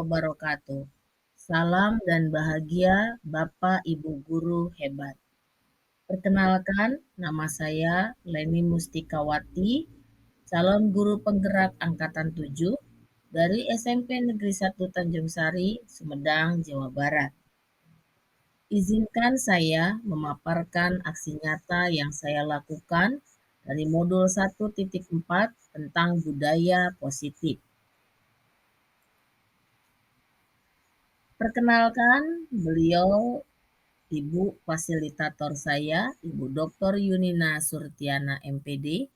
wabarakatuh. Salam dan bahagia Bapak Ibu Guru hebat. Perkenalkan, nama saya Leni Mustikawati, calon guru penggerak Angkatan 7 dari SMP Negeri 1 Tanjung Sari, Sumedang, Jawa Barat. Izinkan saya memaparkan aksi nyata yang saya lakukan dari modul 1.4 tentang budaya positif. Perkenalkan, beliau Ibu fasilitator saya, Ibu Dr. Yunina Surtiana MPD,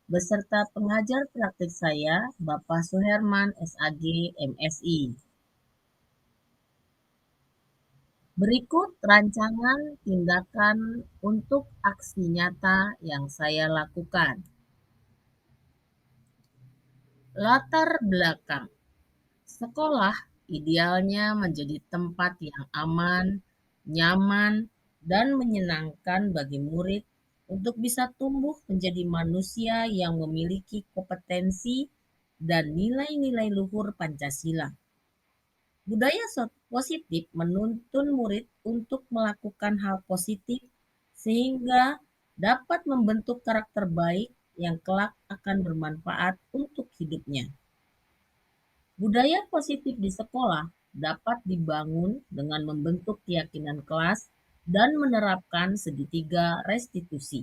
beserta pengajar praktik saya, Bapak Suherman SAG MSI. Berikut rancangan tindakan untuk aksi nyata yang saya lakukan. Latar belakang. Sekolah idealnya menjadi tempat yang aman, nyaman, dan menyenangkan bagi murid untuk bisa tumbuh menjadi manusia yang memiliki kompetensi dan nilai-nilai luhur Pancasila. Budaya positif menuntun murid untuk melakukan hal positif sehingga dapat membentuk karakter baik yang kelak akan bermanfaat untuk hidupnya. Budaya positif di sekolah dapat dibangun dengan membentuk keyakinan kelas dan menerapkan segitiga restitusi.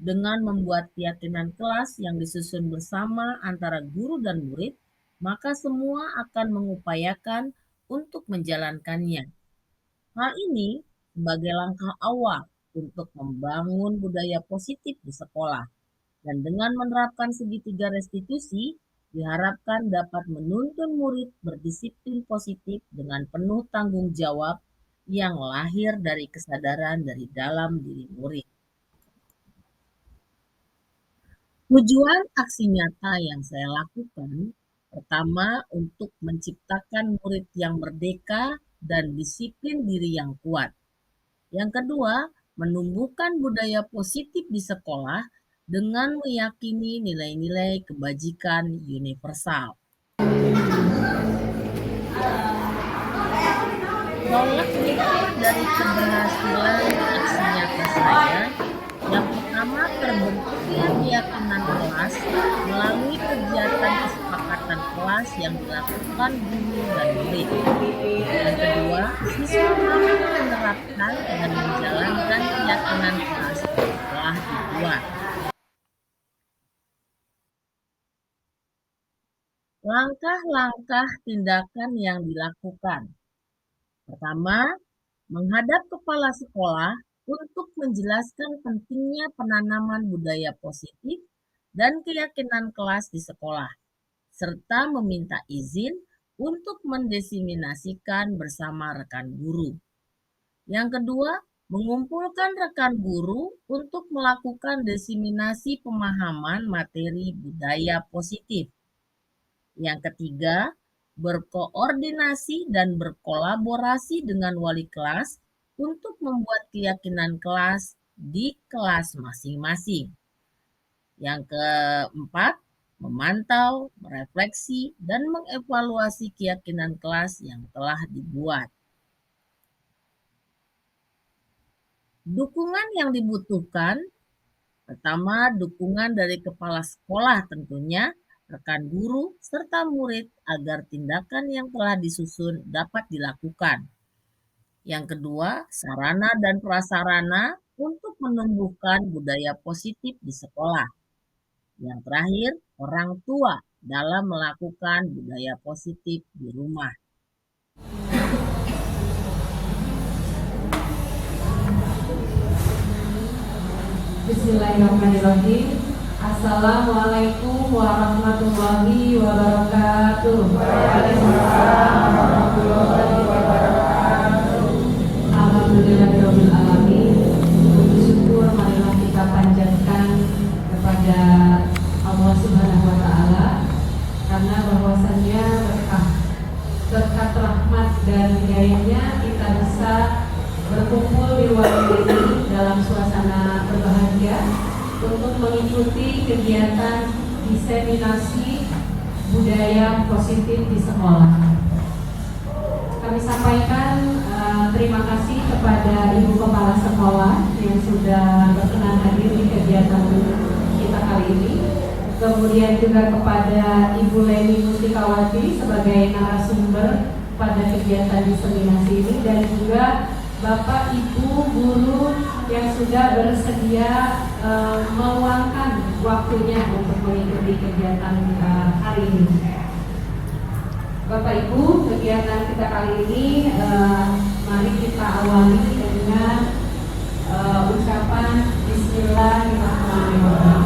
Dengan membuat keyakinan kelas yang disusun bersama antara guru dan murid, maka semua akan mengupayakan untuk menjalankannya. Hal ini sebagai langkah awal untuk membangun budaya positif di sekolah. Dan dengan menerapkan segitiga restitusi, diharapkan dapat menuntun murid berdisiplin positif dengan penuh tanggung jawab yang lahir dari kesadaran dari dalam diri murid. Tujuan aksi nyata yang saya lakukan, pertama untuk menciptakan murid yang merdeka dan disiplin diri yang kuat. Yang kedua, menumbuhkan budaya positif di sekolah dengan meyakini nilai-nilai kebajikan universal. Tolak ukur dari keberhasilan aksi nyata saya, yang pertama terbentuknya keyakinan kelas melalui kegiatan kesepakatan kelas yang dilakukan guru dan murid. Yang kedua, siswa mampu menerapkan dan menjalankan keyakinan kelas yang telah dibuat. Langkah-langkah tindakan yang dilakukan. Pertama, menghadap kepala sekolah untuk menjelaskan pentingnya penanaman budaya positif dan keyakinan kelas di sekolah, serta meminta izin untuk mendiseminasikan bersama rekan guru. Yang kedua, mengumpulkan rekan guru untuk melakukan diseminasi pemahaman materi budaya positif. Yang ketiga, berkoordinasi dan berkolaborasi dengan wali kelas untuk membuat keyakinan kelas di kelas masing-masing. Yang keempat, memantau, merefleksi, dan mengevaluasi keyakinan kelas yang telah dibuat. Dukungan yang dibutuhkan, pertama dukungan dari kepala sekolah tentunya, rekan guru, serta murid agar tindakan yang telah disusun dapat dilakukan. Yang kedua, sarana dan prasarana untuk menumbuhkan budaya positif di sekolah. Yang terakhir, orang tua dalam melakukan budaya positif di rumah. Bismillahirrahmanirrahim. Assalamualaikum warahmatullahi wabarakatuh. Waalaikumsalam warahmatullahi wabarakatuh. Alhamdulillahirabbil alamin. Puji syukur marilah kita panjatkan kepada Allah Subhanahu wa taala karena bahwasannya berkat rahmat dan hidayahnya kita bisa berkumpul di ruangan ini dalam suasana berbahagia untuk mengikuti kegiatan diseminasi budaya positif di sekolah. kami sampaikan terima kasih kepada Ibu Kepala Sekolah yang sudah berkenan hadir di kegiatan kita kali ini. Kemudian juga kepada Ibu Leni Mustikawati sebagai narasumber pada kegiatan diseminasi ini, dan juga Bapak Ibu guru yang sudah bersedia meluangkan waktunya untuk mengikuti kegiatan hari ini. Bapak Ibu, kegiatan kita kali ini mari kita awali dengan ucapan Bismillahirrahmanirrahim.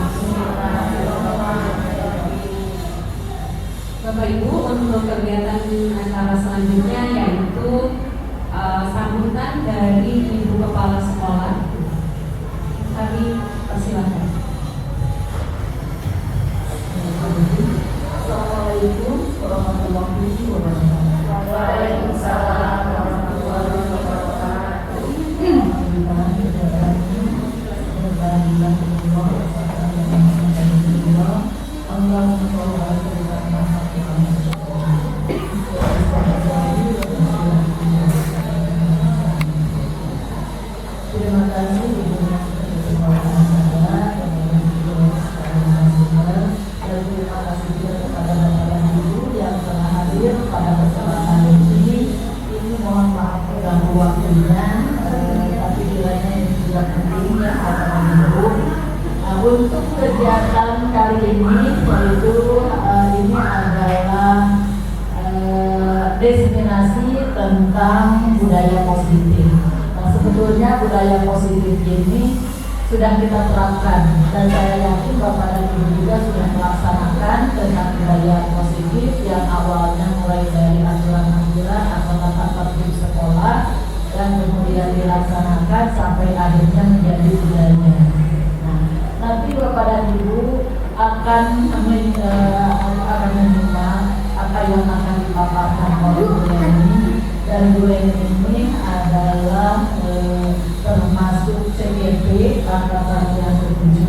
Bapak Ibu, untuk kegiatan acara selanjutnya yaitu sambutan dari Ibu Kepala Sekolah. Kami persilakan. Assalamualaikum warahmatullahi wabarakatuh. Waalaikumsalam warahmatullahi wabarakatuh. Terima kasih dan terima kasih juga kepada Bapak dan Ibu yang telah hadir pada kesempatan ini. Ini mohon maaf mengganggu waktunya, tapi kiranya ini juga penting ya Bapak dan Ibu. Untuk kegiatan kali ini yaitu ini adalah diseminasi tentang budaya positif. Nah, sebetulnya budaya positif ini sudah kita terapkan, dan saya yakin Bapak dan Ibu juga sudah melaksanakan tentang budaya positif yang awalnya mulai dari aturan-aturan atau tata tertib sekolah dan kemudian dilaksanakan sampai akhirnya menjadi budaya. Nah, nanti Bapak dan Ibu akan menyimak apa yang akan dipaparkan oleh Bu Leni, dan Bu Leni ini adalah termasuk CGP angkatan yang ke-7.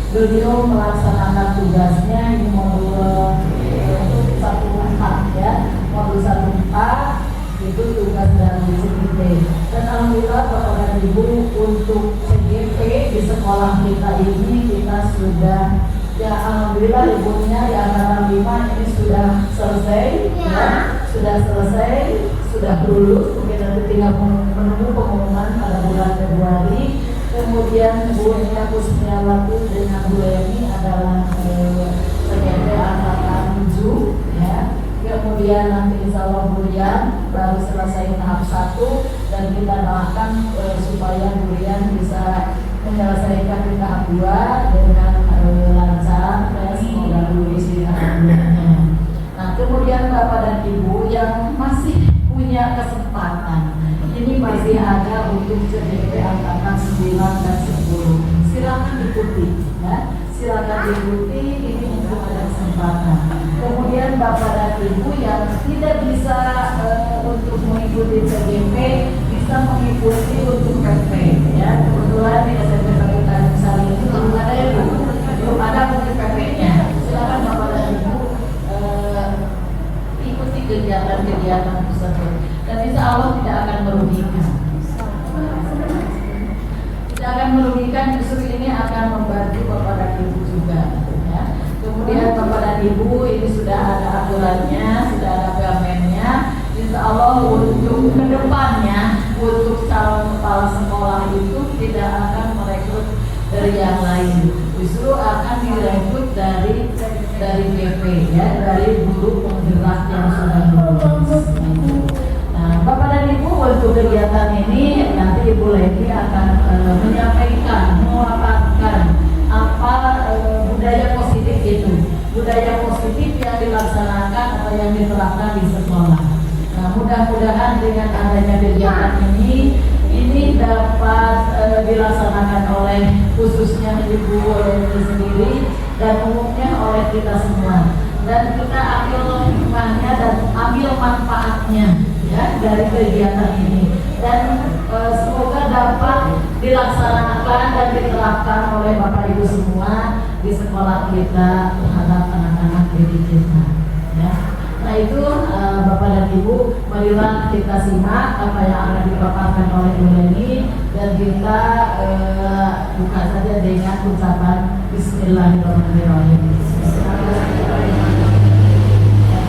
Beliau melaksanakan tugasnya di modul 1.4 ya, modul 1.4 itu tugas dari CGP. Dan alhamdulillah Bapak dan Ibu, untuk CGP di sekolah kita ini kita sudah ya alhamdulillah ibunya di angkatan 5 ini sudah selesai ya, sudah lulus, mungkin nanti tinggal menunggu pengumuman pada bulan Februari. Kemudian Bu Nia Kusmiawati dengan Bu Leni adalah CGP angkatan 7 ya. Kemudian nanti insya Allah Burian baru selesai tahap 1, dan kita doakan supaya Burian bisa menyelesaikan di tahap 2 dengan lancar dan semoga lulus di tahap 2-nya. Nah, kemudian Bapak dan Ibu yang masih punya kesempatan, ini masih ada untuk CGP angkatan 9 dan 10. Silakan ikuti ya. Silakan diikuti, ini untuk ada kesempatan. Kemudian Bapak dan Ibu yang tidak bisa untuk mengikuti CGP bisa mengikuti untuk PP ya. Kebetulan di SMP Satu Tanjung Sari itu belum ada ya Bu, belum ada untuk PP-nya. Silakan Bapak dan Ibu ikuti kegiatan-kegiatan tersebut, dan insya Allah tidak akan merugikan. Tidak akan merugikan, justru ini akan membantu Bapak dan Ibu juga ya. Kemudian Bapak dan Ibu ini sudah ada aturannya, sudah ada permennya. Insya Allah untuk kedepannya, untuk calon kepala sekolah itu tidak akan merekrut dari yang lain, justru akan direkrut dari PP ya, dari guru penggerak yang sudah lulus. Nah, Bapak dan Ibu, untuk kegiatan ini nanti Ibu Leni akan menyampaikan, memaparkan apa budaya positif itu, budaya positif yang dilaksanakan atau yang diterapkan di sekolah. Nah, mudah-mudahan dengan adanya kegiatan ini dapat dilaksanakan oleh khususnya Ibu Leni sendiri dan umumnya oleh kita semua, dan kita ambil hikmahnya dan ambil manfaatnya ya dari kegiatan ini, dan semoga dapat dilaksanakan dan diterapkan oleh Bapak Ibu semua di sekolah kita terhadap anak-anak didik kita ya. Nah, itu Bapak dan Ibu, marilah kita simak apa yang akan dipaparkan oleh Bu Leni, dan kita buka saja dengan ucapan Bismillahirrahmanirrahim.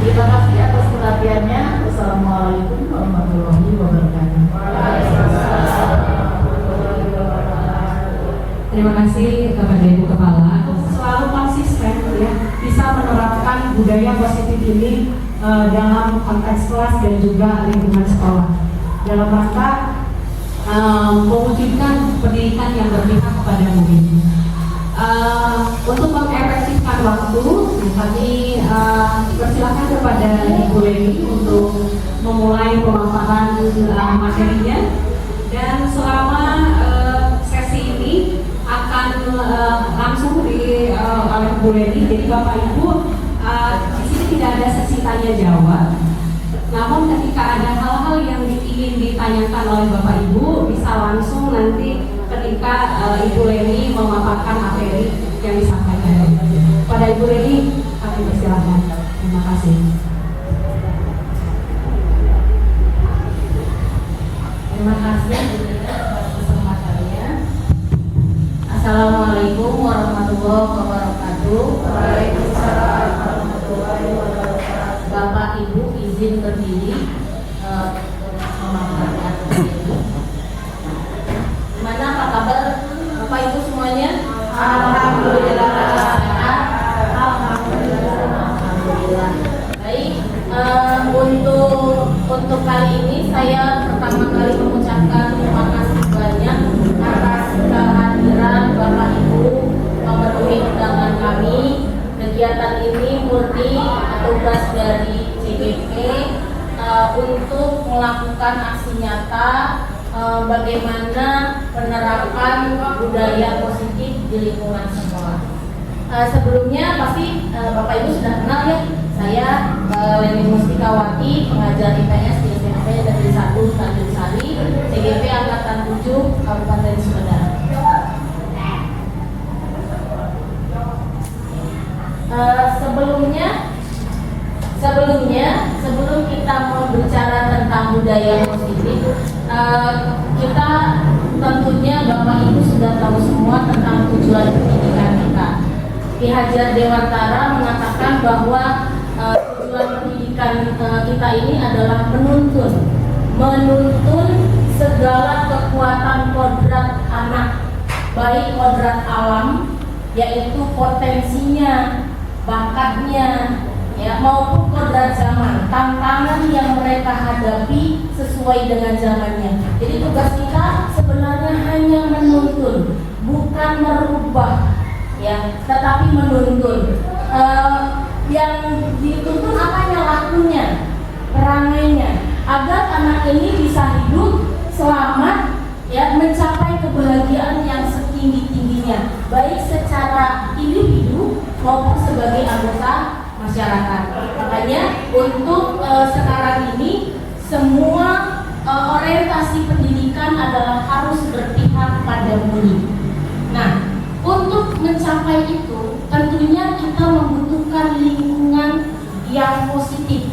Terima kasih atas perhatiannya. Wassalamualaikum warahmatullahi wabarakatuh. Terima kasih kepada Ibu Kepala selalu konsisten ya, bisa menerapkan budaya positif ini dalam konteks kelas dan juga lingkungan sekolah dalam rangka mewujudkan pendidikan yang berpihak kepada murid. Untuk mengefektifkan waktu, kami persilakan kepada Ibu Leni untuk memulai pemaparan materinya, dan selama sesi ini akan langsung oleh Bu Leni. Jadi Bapak Ibu, di sini tidak ada sesi tanya jawab. Namun ketika ada hal-hal yang ingin ditanyakan oleh Bapak Ibu, bisa langsung nanti ketika Ibu Leni memaparkan materi yang disampaikan. Pada Ibu Leni, kami persilakan. Terima kasih. Terima kasih atas kesempatannya. Assalamualaikum warahmatullahi wabarakatuh. Waalaikumsalam warahmatullahi wabarakatuh. Bapak Ibu izin berdiri memaparkan materi. Gimana, apa kabar Bapak Ibu semuanya? Alhamdulillah. Sehat? Alhamdulillah. Baik, untuk kali ini saya pertama kali mengucapkan terima kasih banyak atas kehadiran Bapak Ibu memenuhi undangan kami. Kegiatan ini murni tugas dari CGP untuk melakukan aksi nyata bagaimana penerapan budaya positif di lingkungan sekolah. Sebelumnya pasti Bapak Ibu sudah kenal ya, saya Leni Mustikawati, pengajar IPS di SMP Negeri 1 Tanjung Sari, CGP Angkatan 7 Kabupaten Sumedang. Sebelum kita mau bicara tentang budaya positif, kita tentunya Bapak Ibu sudah tahu semua tentang tujuan pendidikan kita. Ki Hajar Dewantara mengatakan bahwa tujuan pendidikan kita ini adalah menuntun segala kekuatan kodrat anak, baik kodrat alam, yaitu potensinya, bakatnya, ya, maupun kodrat zaman, tantangan yang mereka hadapi sesuai dengan zamannya. Jadi tugas kita sebenarnya hanya menuntun, bukan merubah, ya, tetapi menuntun. Yang dituntun apanya? Lakunya, perangainya, agar anak ini bisa hidup selamat, ya, mencapai kebahagiaan yang setinggi-tingginya, baik secara individu maupun sebagai anggota masyarakat. Makanya untuk sekarang ini semua orientasi pendidikan adalah harus berpihak pada murid. Nah, untuk mencapai itu tentunya kita membutuhkan lingkungan yang positif.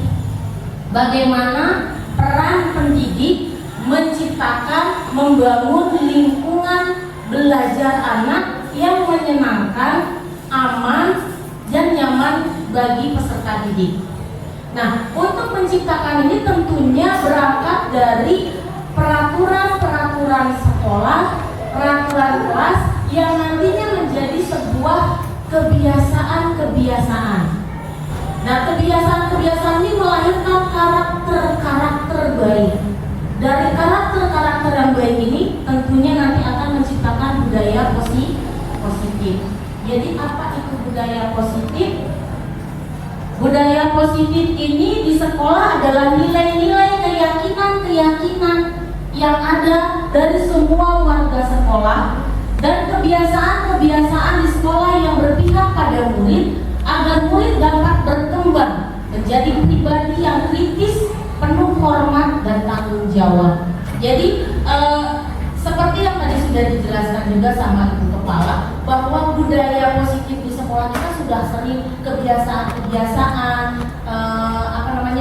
Bagaimana peran pendidik menciptakan, membangun lingkungan belajar anak yang menyenangkan, aman, dan nyaman bagi peserta didik. Nah, untuk menciptakan ini tentunya berangkat dari peraturan-peraturan sekolah, peraturan kelas yang nantinya menjadi sebuah kebiasaan-kebiasaan. Nah, kebiasaan-kebiasaan ini melahirkan karakter-karakter baik. Dari karakter-karakter yang baik ini tentunya nanti akan menciptakan budaya positif. Jadi apa itu budaya positif? Budaya positif ini di sekolah adalah nilai-nilai, keyakinan-keyakinan yang ada dari semua warga sekolah dan kebiasaan-kebiasaan di sekolah yang berpihak pada murid agar murid dapat berkembang menjadi pribadi yang kritis, penuh hormat dan tanggung jawab. Jadi seperti yang tadi sudah dijelaskan juga sama Ibu Kepala, bahwa budaya positif di sekolah kita sudah sering kebiasaan-kebiasaan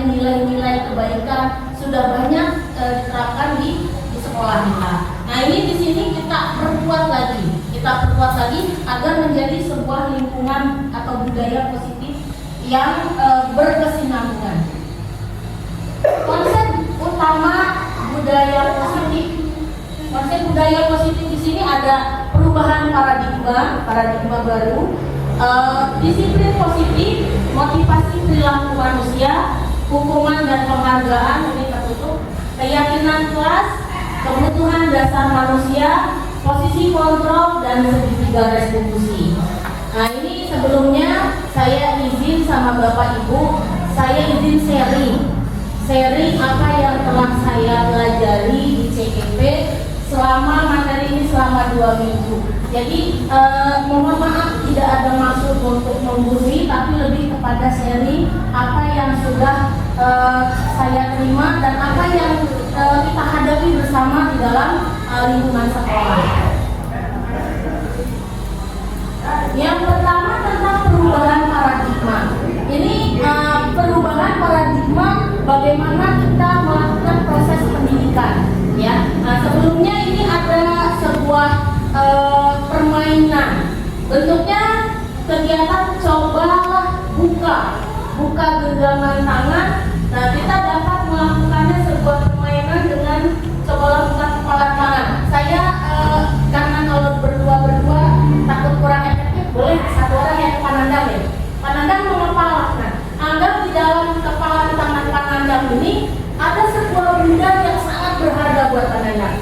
nilai-nilai kebaikan sudah banyak diterapkan di sekolah kita. Nah, ini di sini kita perkuat lagi agar menjadi sebuah lingkungan atau budaya positif yang berkesinambungan. Konsep utama budaya positif di sini ada perubahan paradigma baru, disiplin positif, motivasi perilaku manusia, hukuman dan penghargaan ini tertutup, keyakinan kelas, kebutuhan dasar manusia, posisi kontrol dan segitiga restitusi. Nah, ini sebelumnya saya izin sama Bapak Ibu, saya izin sharing apa yang telah saya pelajari di CKP selama materi ini selama 2 minggu. Jadi mohon maaf tidak ada maksud untuk menggurui, tapi lebih kepada sharing apa yang sudah saya terima dan apa yang kita hadapi bersama di dalam lingkungan sekolah. Yang pertama tentang perubahan paradigma. Ini perubahan paradigma bagaimana kita melakukan proses pendidikan, ya. Nah, sebelumnya ini ada sebuah permainan. Bentuknya kegiatan cobalah buka genggaman tangan. Nah, kita dapat melakukannya sebuah permainan dengan cobalah buka kepala tangan. Saya karena kalau berdua takut kurang efektif, boleh satu orang yang Panandang ya. Panandang mengepala. Nah, anggap di dalam kepala tangan Panandang ini ada sebuah benda yang sangat berharga buat Panandang.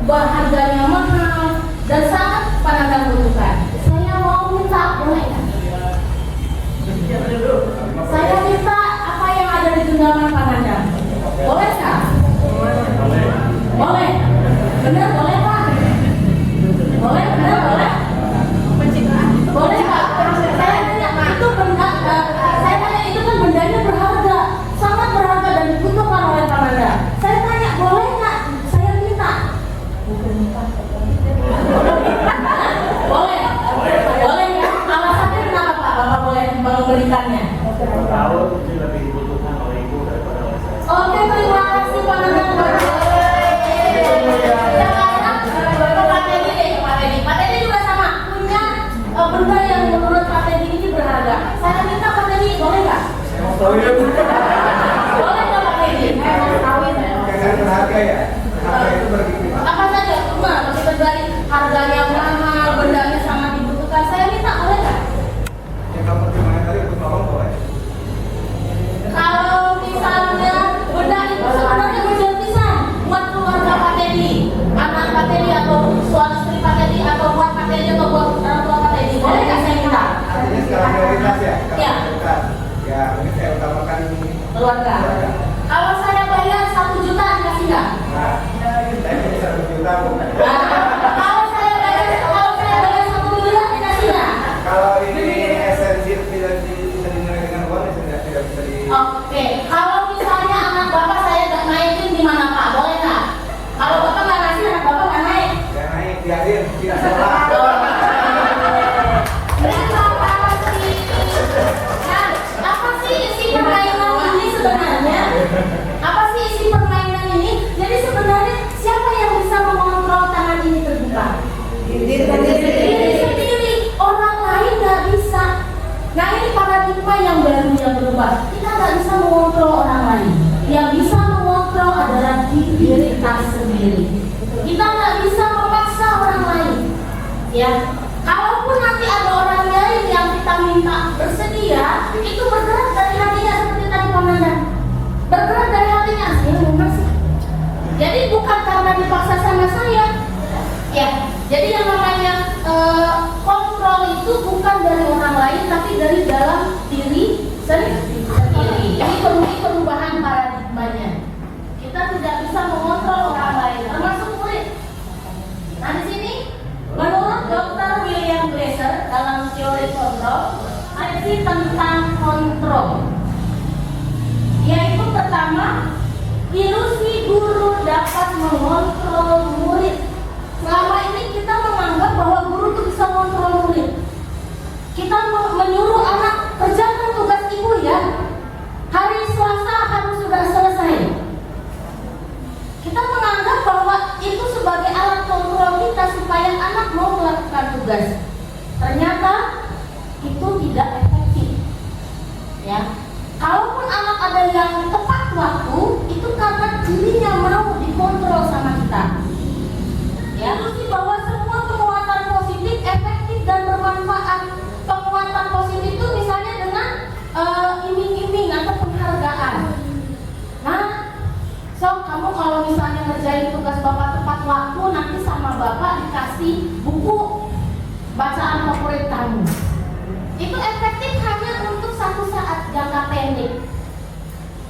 Harganya mahal dan sangat Panandang butuhkan. Saya mau minta, boleh nggak? Saya minta apa yang ada di genggaman Panandang. Boleh nggak? Boleh. Benar boleh Pak? Boleh, benar boleh? Boleh Pak? Saya tanya itu benda, saya tanya itu kan bendanya berharga, sangat berharga dan dibutuhkan oleh Panandang. Saya tanya boleh nggak? Saya minta. Boleh. Boleh ya? Alasannya kenapa Pak? Bapak boleh memberikannya? Tahu mungkin lebih dibutuhkan oleh ibu daripada oleh saya. Oke, terima kasih Panandang. Pak Teddy juga sama punya benda yang menurut Pak Teddy ini berharga. Saya minta Pak Teddy, boleh nggak? Boleh nggak Pak Teddy? Saya berharga ya. Harga itu berguna. Apa saja? Cuma begitu dari harganya mahal, bendanya sangat dibutuhkan. Saya minta boleh nggak? Yang kamu terima tadi untuk tolong boleh. Kalau misalnya benda itu sebenarnya besar pisan buat keluarga Pak Teddy, anak Pak Teddy atau suami istri Pak Teddy atau buat Pak Teddy atau buat orang tua Pak Teddy, boleh nggak saya minta? Artinya sekarang prioritas ya. Ya. Ya, mungkin saya utamakan Keluarga. Kalau saya bayar 1 juta dikasih nggak? Nah, saya bisa 1 juta Bu. Kalau saya bayar 1 miliar dikasih nggak? Kalau ini esensi tidak bisa dinilai dengan uang, ya tidak bisa di. Oke. Kalau misalnya anak bapak saya nggak naikin di mana Pak? Boleh nggak? Kalau bapak nggak ngasih, anak bapak nggak naik. Ya naik, biarin, tidak salah. Apa sih isi permainan ini sebenarnya? Apa sih isi permainan ini? Jadi sebenarnya siapa yang bisa mengontrol tangan ini terbuka? Diri sendiri. Orang lain nggak bisa. Nah, ini paradigma yang baru yang berubah. Kita nggak bisa mengontrol orang lain. Yang bisa mengontrol adalah diri kita sendiri. Kita nggak bisa memaksa orang lain. Ya, kalaupun nanti ada orang lain yang kita minta bersedia, itu bergerak dari hatinya seperti tadi Panandang. Bergerak dari hatinya, saya mau ngasih. Jadi bukan karena dipaksa sama saya. Ya, jadi yang namanya kontrol itu bukan dari orang lain, tapi dari dalam diri sendiri. Ini perubahan paradigmanya. Kita tidak bisa mengontrol orang lain, termasuk murid. Nah, di sini menurut Dr. William Glasser dalam teori kontrol, ada tentang kontrol, yaitu pertama, ilusi guru dapat mengontrol murid. Selama ini kita menganggap bahwa guru itu bisa mengontrol murid. Kita menyuruh anak kerjakan tugas ibu ya. Hari Selasa, tugas. Ternyata itu tidak efektif. Ya, kalaupun anak ada yang tepat waktu, itu karena dirinya mau dikontrol sama kita. Ya, terus bahwa semua penguatan positif efektif dan bermanfaat. Penguatan positif itu misalnya dengan iming-iming atau penghargaan. Nah, kamu kalau misalnya ngerjain tugas bapak tepat waktu, nanti sama bapak dikasih buku bacaan favorit kamu. Itu efektif hanya untuk satu saat jangka pendek,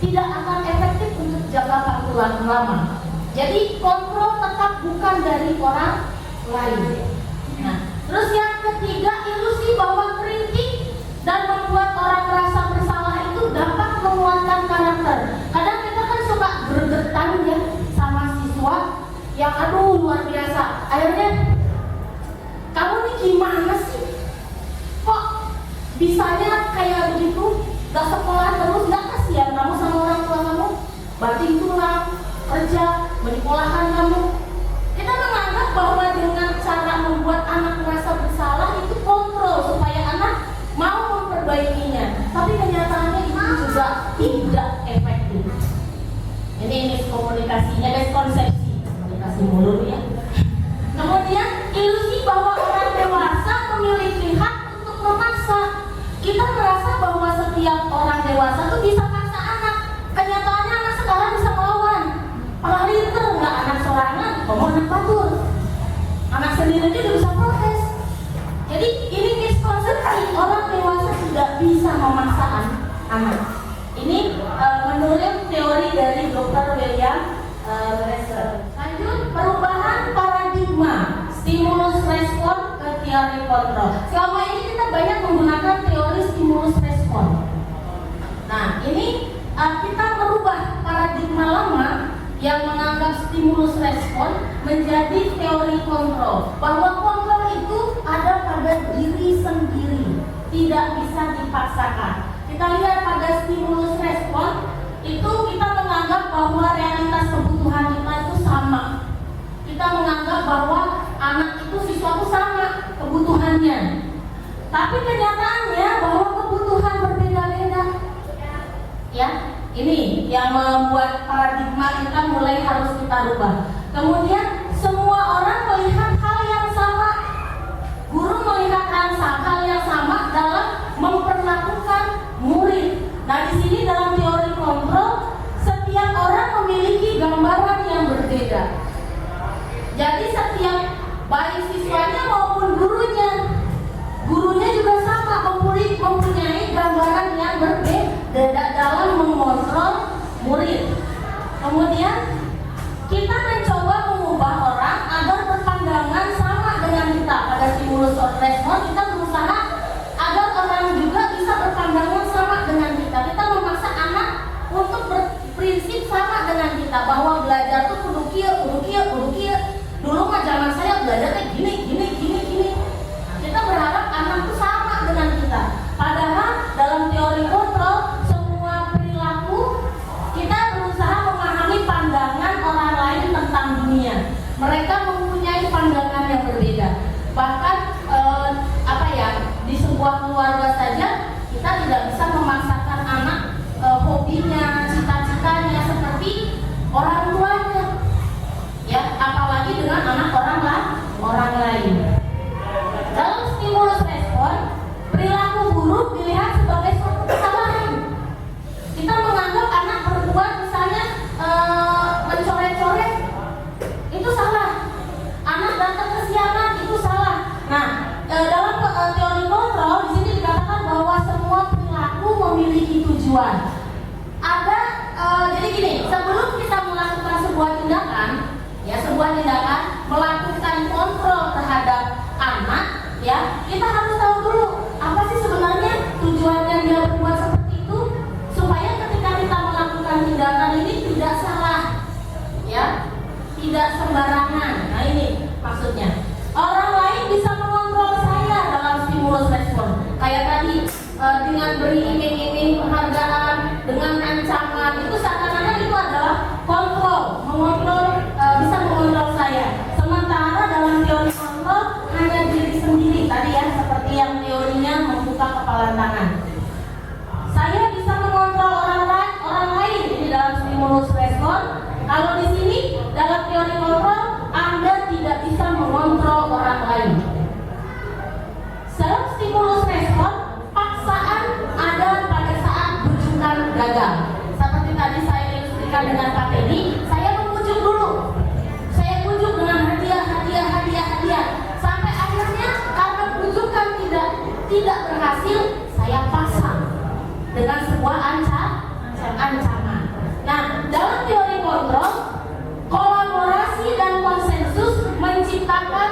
tidak akan efektif untuk jangka waktu lama. Jadi kontrol tetap bukan dari orang lain. Nah, terus yang ketiga, ilusi bahwa kritik dan membuat orang merasa bersalah itu dapat menguatkan karakter. Kadang kita kan suka gregetan ya sama siswa yang aduh luar biasa. Akhirnya kamu nih gimana sih? Kok bisanya kayak begitu? Gak sekolah terus, gak kasihan kamu sama orang tua kamu? Banting tulang, kerja, menyekolahan kamu. Kita menganggap bahwa dengan cara membuat anak merasa bersalah itu kontrol supaya anak mau memperbaikinya. Tapi kenyataannya itu juga tidak efektif. Ini miskomunikasinya, miskonsepsi komunikasi mulu ya. Kemudian ilusi bahwa orang dewasa memiliki hak untuk memaksa. Kita merasa bahwa setiap orang dewasa tuh bisa maksa anak. Kenyataannya anak sekarang bisa melawan. Palinter nggak anak sorangan, kamu anak batur. Anak sendiri aja udah bisa protes. Jadi ini miskonsepsi, orang dewasa tidak bisa memaksa anak. Ini menurut teori dari Dr. William Glasser. Lanjut, perubahan paradigma, stimulus respon ke teori kontrol. Selama ini kita banyak menggunakan teori stimulus respon. Nah, ini kita merubah paradigma lama yang menganggap stimulus respon menjadi teori kontrol, bahwa kontrol itu ada pada diri sendiri, tidak bisa dipaksakan. Kita lihat pada stimulus respon itu kita menganggap bahwa realitas kebutuhan kita itu sama. Kita menganggap bahwa anak itu siswa itu sama kebutuhannya, tapi kenyataannya bahwa kebutuhan berbeda-beda. Ya, ini yang membuat paradigma kita mulai harus kita rubah. Kemudian semua orang melihat hal yang sama. Guru melihat hal yang sama dalam memperlakukan murid. Nah, di sini dalam teori kontrol, setiap orang memiliki gambaran yang berbeda. Jadi setiap baik siswanya maupun gurunya juga sama mempunyai gambaran yang berbeda dalam mengontrol murid. Kemudian kita mencoba mengubah orang agar berpandangan sama dengan kita. Pada stimulus respon kita berusaha agar orang juga bisa berpandangan sama dengan kita. Kita memaksa anak untuk berprinsip sama dengan kita, bahwa belajar tuh kudu kieu. Dulu mah zaman saya belajarnya gini. Nah, kita berharap anak tuh sama dengan kita. Padahal dalam teori kontrol, semua perilaku kita berusaha memahami pandangan orang lain tentang dunia. Mereka mempunyai pandangan yang berbeda. Bahkan di sebuah keluarga saja kita tidak bisa memaksakan anak hobinya, cita-citanya seperti orang tuanya. Ya, apalagi dengan anak orang lain. Dalam stimulus respon, perilaku buruk dilihat sebagai suatu kesalahan. Kita menganggap anak berbuat misalnya mencoret-coret itu salah. Anak datang kesiangan itu salah. Nah, dalam teori kontrol di sini dikatakan bahwa semua perilaku memiliki tujuan. Jadi gini, sebelum kita melakukan sebuah tindakan melakukan kontrol terhadap anak, ya, kita harus tahu dulu apa sih sebenarnya tujuannya dia berbuat seperti itu, supaya ketika kita melakukan tindakan ini tidak salah, ya, tidak sembarangan. Nah, ini maksudnya. Orang lain bisa mengontrol saya dalam stimulus respon. Kayak tadi dengan beri iming-iming penghargaan, dengan ancaman, itu seakan-akan itu adalah kontrol, bisa mengontrol saya. Sementara dalam teori buka kepalan tangan. Saya bisa mengontrol orang lain ini dalam stimulus respon. Kalau di sini dalam teori kontrol, Anda tidak bisa mengontrol orang lain. Dalam stimulus respon, paksaan ada pada saat bujukan gagal. Seperti tadi saya ilustrasikan dengan Pak Teddy, saya membujuk dulu. Saya bujuk dengan hadiah. Sampai akhirnya karena bujukan tidak berhasil, saya pasang dengan sebuah ancaman. Nah, dalam teori kontrol, kolaborasi dan konsensus menciptakan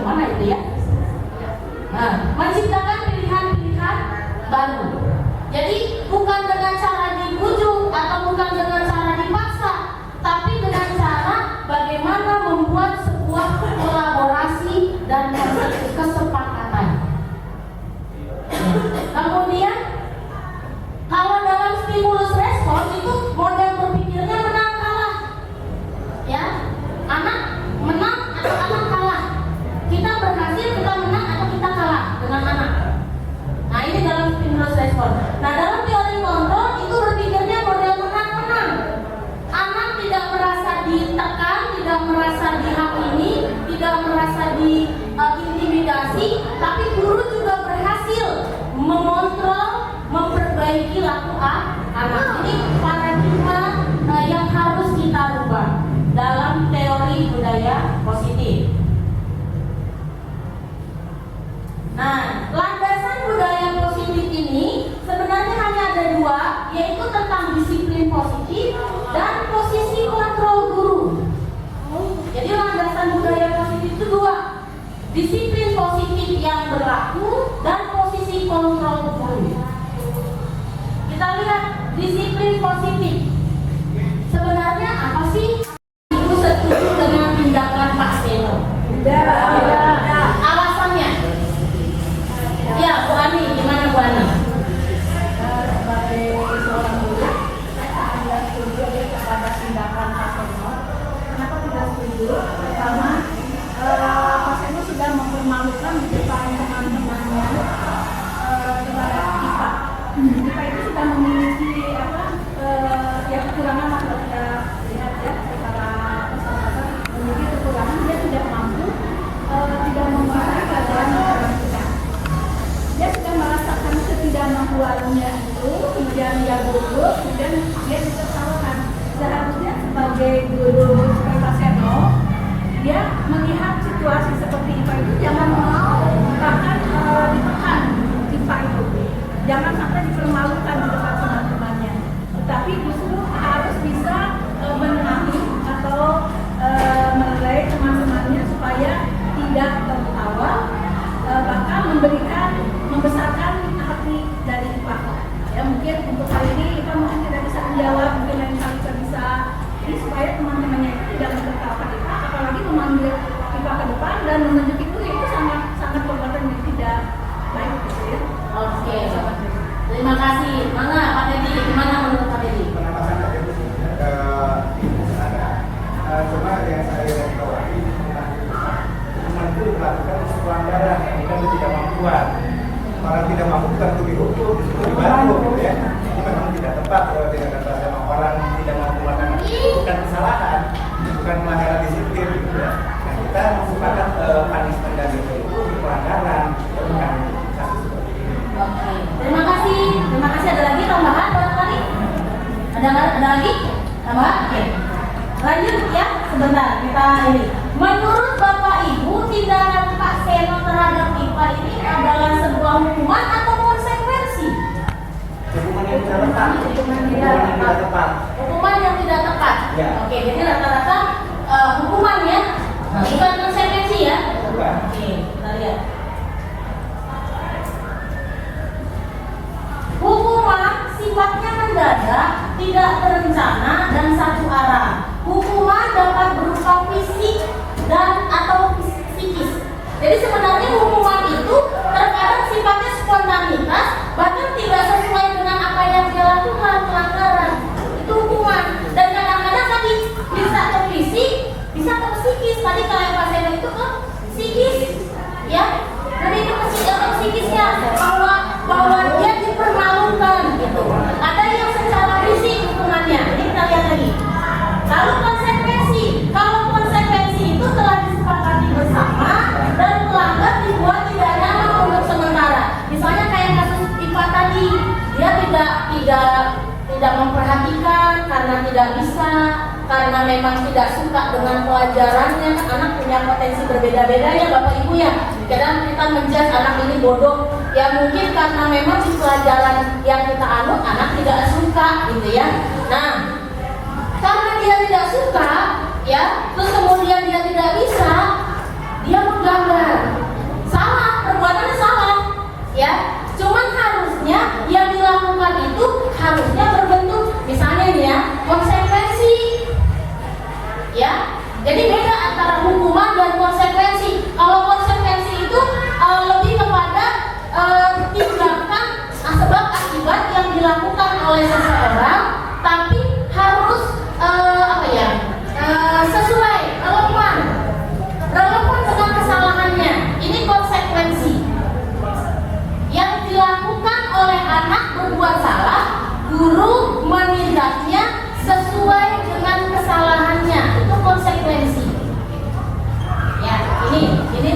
mana itu ya? Menciptakan pilihan-pilihan baru. Jadi bukan dengan cara dibujuk atau bukan dengan cara dipaksa, tapi dengan cara bagaimana membuat sebuah kolaborasi dan kesepakatan. Kemudian kalau dalam stimulus respon itu model berpikirnya menang kalah, ya, anak menang atau anak kalah. Kita berhasil, kita menang atau kita kalah dengan anak. Nah, ini dalam stimulus respon. Nah, dalam teori kontrol itu berpikirnya model menang-menang. Anak tidak merasa ditekan, tidak merasa dihakimi, tidak merasa diintimidasi, tapi guru juga berhasil mengontrol, memperbaiki laku anak. Ini paradigma yang harus kita rubah dalam teori budaya positif. Nah, landasan budaya positif ini sebenarnya hanya ada dua, yaitu tentang disiplin positif dan posisi kontrol guru. Jadi landasan budaya positif itu dua, disiplin positif yang berlaku dan posisi kontrol guru. Kita lihat disiplin positif. Sebenarnya apa sih? Ibu setuju dengan tindakan Pak Seno? Tidak. Alasannya? Ya, Bu Ani, gimana Bu Ani? Sebagai seorang guru, saya tidak setuju kepada tindakan Pak Seno. Kenapa tidak setuju? Pertama, Pak Seno sudah mempermalukan di depan teman-temannya kepada IPA. IPA itu sudah memiliki kekurangan lah kalau kita lihat ya secara persahabatan, memiliki kekurangan, dia tidak mampu, tidak menguasai pelajaran matematika. Dia sudah merasakan ketidakmampuannya itu, kemudian dia gugup, kemudian dia ditertawakan. Seharusnya sebagai guru seperti Pak Seno, dia melihat situasi seperti IPA itu jangan mau bahkan ditekan IPA itu, jangan sampai dipermalukan di depan teman-temannya, tetapi justru harus bisa menenangi atau menilai teman-temannya supaya tidak tertawa, bahkan membesarkan hati dari IPA. Ya, mungkin untuk kali ini IPA mungkin tidak bisa menjawab, mungkin lain kali bisa ini supaya teman-temannya itu tidak menertawakan IPA, apalagi memanggil IPA ke depan dan menunjuk itu sangat perbuatan yang tidak baik gitu ya. Oke. Terima kasih. Mana Pak Teddy? Gimana menurut Pak Teddy? Penampasan ada cuma yang saya lihat bawahi hukuman itu melakukan pelanggaran, bukan ketidakmampuan. Orang tidak mampu bukan untuk dihukum, itu dibantu gitu ya. Ini memang tidak tepat kalau tidak kata sama orang tidak mampu melakukan itu bukan kesalahan, bukan pelanggaran disiplin gitu ya. Nah, kita sepakat punishment dan itu pelanggaran, bukan kasus seperti ini. Oke. Terima kasih. Ada lagi tambahan barangkali? Ada lagi? Tambahan? Oke. Lanjut ya, sebentar kita ini. Menurut Bapak Ibu, tindakan Pak Seno terhadap IPA ini adalah sebuah hukuman atau konsekuensi? Hukuman yang tidak tepat. Hukuman yang tidak tepat. Ya. Oke, jadi rata-rata hukuman ya, bukan konsekuensi ya. Bukan. Oke, kita lihat. Hukuman sifatnya mendadak, tidak terencana dan satu arah. Hukuman dapat berupa fisik dan atau psikis. Jadi sebenarnya hukuman itu terkadang sifatnya spontanitas, bahkan tidak sesuai dengan apa yang dia lakukan, pelanggaran. Itu hukuman. Dan kadang-kadang tadi bisa ke fisik, bisa ke psikis. Tadi kalau Pak Seno itu ke psikis, ya. Jadi itu ke psikisnya bahwa tidak memperhatikan, karena tidak bisa, karena memang tidak suka dengan pelajarannya. Anak punya potensi berbeda-beda ya Bapak Ibu ya. Kadang kita menjudge anak ini bodoh, ya mungkin karena memang di pelajaran yang kita anut anak tidak suka gitu ya. Nah, karena dia tidak suka ya, terus kemudian dia tidak bisa, dia menggambar. Salah, perbuatannya salah ya. Cuman harusnya yang dilakukan itu harusnya berbentuk misalnya nih ya, konsekuensi ya. Jadi beda antara hukuman dan konsekuensi. Kalau konsekuensi itu lebih kepada tindakan sebab akibat yang dilakukan oleh seseorang, tapi harus sesuai, relevan dengan kesalahannya. Ini konsekuensi yang dilakukan oleh anak berbuat salah, guru menindaknya sesuai dengan kesalahannya. Itu konsekuensi. Ya, ini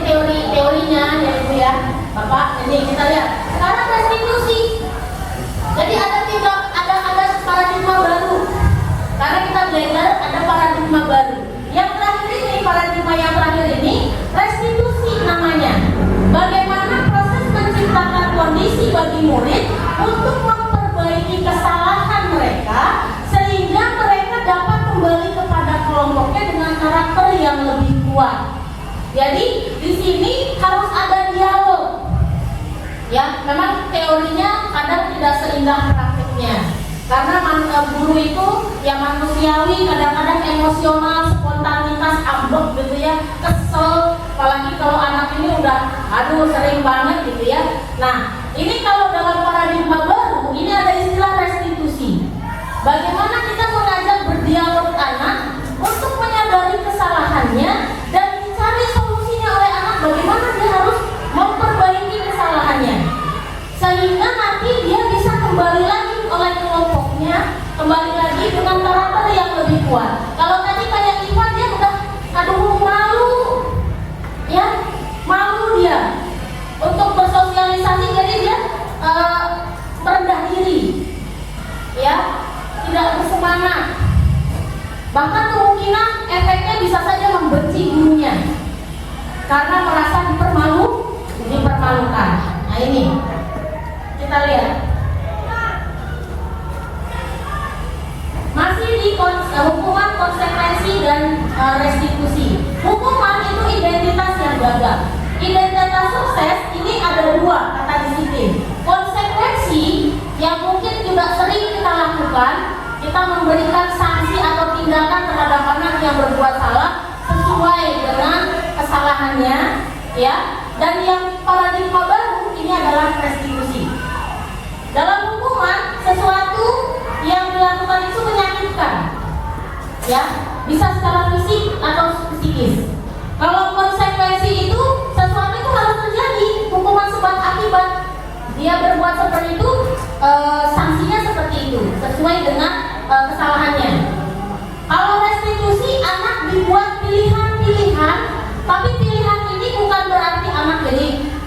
teorinya ya Ibu ya. Bapak, ini kita lihat. Sekarang restitusi. Jadi ada paradigma baru. Karena kita belajar ada paradigma baru. Yang terakhir ini, paradigma yang terakhir ini restitusi namanya. Bagaimana proses menciptakan kondisi bagi murid untuk memperbaiki kesalahan mereka sehingga mereka dapat kembali kepada kelompoknya dengan karakter yang lebih kuat. Jadi di sini harus ada dialog. Ya, memang teorinya kadang tidak seindah praktiknya. Karena guru itu yang manusiawi, kadang-kadang emosional, spontanitas, ambek gitu ya, kesel. Apalagi kalau anak ini udah sering banget gitu ya. Nah, ini kalau dalam paradigma baru, ini ada istilah restitusi. Bagaimana kita mengajak berdialog anak untuk menyadari kesalahannya dan dicari solusinya oleh anak, bagaimana dia harus memperbaiki kesalahannya sehingga nanti dia bisa kembali lagi oleh kelompoknya, kembali lagi dengan karakter yang lebih kuat. Kalau tadi kayak Ivan, dia udah malu ya, malu dia untuk bersosialisasi, jadi dia merendah diri ya, tidak bersemangat, bahkan kemungkinan efeknya bisa saja membenci gurunya karena merasa dipermalukan. Nah ini kita lihat masih di hukuman, konsekuensi dan restitusi. Hukuman itu identitas yang gagal. Identitas sukses ini ada dua kata disiplin. Konsekuensi yang mungkin juga sering kita lakukan, kita memberikan sanksi atau tindakan terhadap anak yang berbuat salah sesuai dengan kesalahannya ya. Dan yang paradigma baru ini adalah restitusi. Dalam hukuman, sesuatu yang dilakukan itu menyakitkan ya, bisa secara fisik atau psikis. Kalau konsekuensi itu sesuatu itu harus terjadi, hukuman sebab akibat. Dia berbuat seperti itu, sanksinya seperti itu sesuai dengan kesalahannya. Kalau restitusi, anak dibuat pilihan-pilihan, tapi pilihan ini bukan berarti anak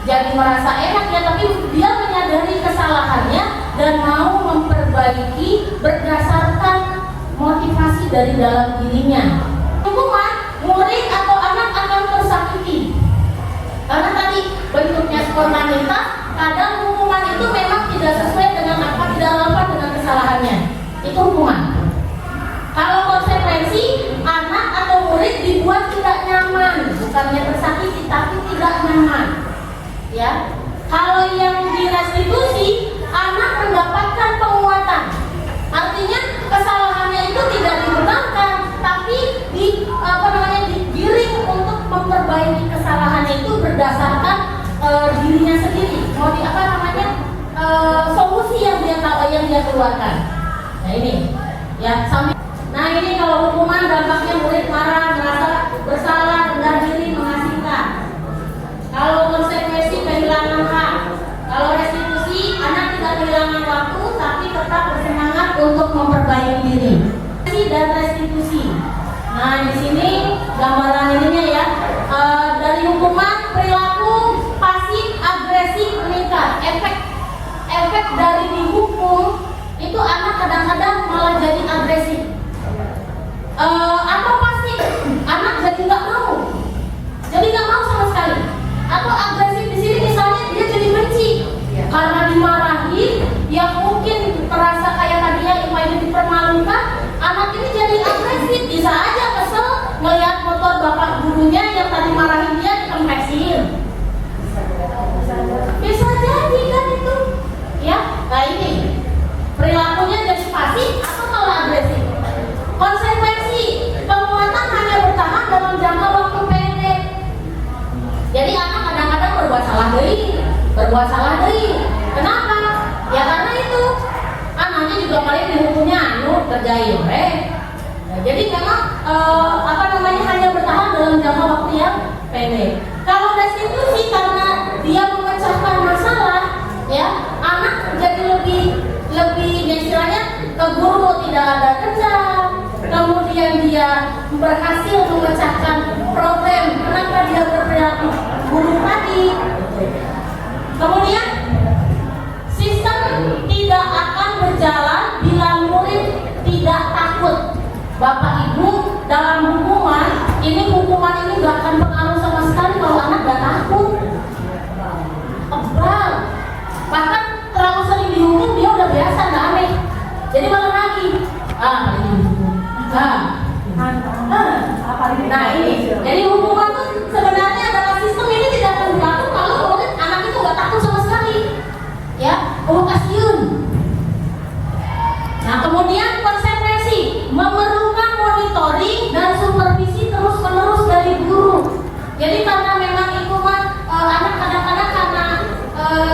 jadi merasa enak ya, tapi dia menyadari kesalahannya dan mau memperbaiki berdasarkan motivasi dari dalam dirinya. Hukuman, murid atau anak akan tersakiti karena tadi bentuknya spontanitas. Kadang hukuman itu memang tidak sesuai dengan apa, tidak relevan dengan kesalahannya. Itu hukuman. Kalau konsekuensi, anak atau murid dibuat tidak nyaman, bukannya tersakiti tapi tidak nyaman ya. Kalau yang direstitusi, anak mendapatkan penguatan. Artinya kesalahannya itu tidak dibenarkan, tapi digiring untuk memperbaiki kesalahannya itu berdasarkan dirinya sendiri. Solusi yang dia keluarkan. Nah ini ya, sampai. Nah ini kalau hukuman dampaknya murid marah, merasa bersalah, rendah diri, mengasingkan. Kalau konsekuensi kehilangan hak. Kalau restitusi, anak tidak kehilangan waktu tapi tetap bersemangat untuk memperbaiki diri. Dan restitusi. Nah di sini gambaran ininya ya. Dari hukuman, perilaku pasif agresif meningkat. Efek dari dihukum itu anak kadang-kadang berbuat salah deui. Kenapa? Ya karena itu nanti juga paling dihukumnya kerjain Nah, jadi memang hanya bertahan dalam jangka waktu yang pendek. Kalau restitusi karena dia memecahkan masalah, ya anak jadi lebih istilahnya ke guru tidak ada dendam, kemudian dia berhasil memecahkan problem kenapa dia berperilaku buruk tadi. Kemudian sistem tidak akan berjalan bila murid tidak takut. Bapak Ibu, dalam hukuman ini gak akan pengaruh sama sekali kalau anak gak takut. Kebal, bahkan terlalu sering dihukum dia udah biasa, gak aneh. Jadi malah lagi ini dihukum. Nah ini, jadi hukuman tuh sebenarnya adalah sistem ini tidak akan berlaku kalau murid anak itu gak takut sama sekali. Ya, kasiun. Nah kemudian konsekuensi memerlukan monitoring dan supervisi terus-menerus dari guru. Jadi karena memang itu anak kadang-kadang karena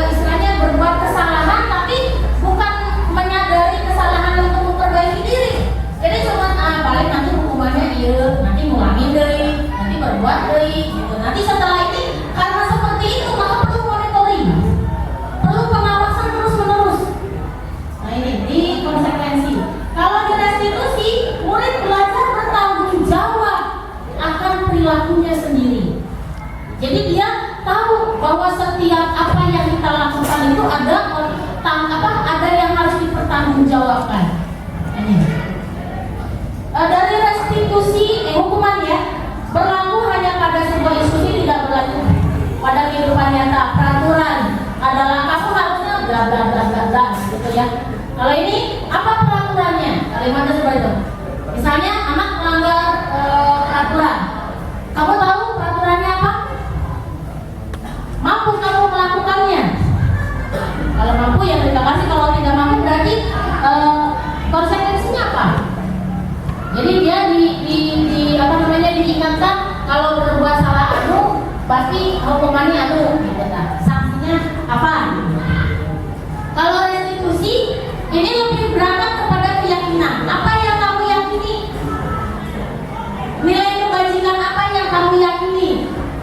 istilahnya berbuat kesalahan tapi bukan menyadari kesalahan untuk memperbaiki diri. Jadi cuma paling nanti hukumannya nanti ngulangi deui, nanti berbuat deui gitu. Nanti setelah ini karena seperti itu maka perlu monitoring. Perlu pengawasan terus-menerus. Nah ini di konsekuensi. Kalau di restitusi, murid belajar bertanggung jawab akan perilakunya sendiri. Jadi dia tahu bahwa setiap apa yang kita lakukan itu ada yang harus dipertanggungjawabkan. Ini. Dari restitusi hukuman ya berlaku hanya pada sebuah institusi, tidak berlaku pada kehidupan nyata. Peraturan adalah kamu harusnya bla bla bla bla bla gitu ya. Kalau ini apa peraturannya? Kalimatnya seperti itu. Misalnya anak melanggar peraturan. Kamu tahu peraturannya apa? Mampu kamu melakukannya? Kalau mampu ya terima kasih. Kalau tidak mampu berarti konsekuensinya apa? Jadi dia diingatkan kalau berbuat salah pasti hukumannya gitu. Sanksinya apa? Kalau restitusi ini lebih berangkat kepada keyakinan. Apa yang kamu yakini? Nilai kebajikan apa yang kamu yakini?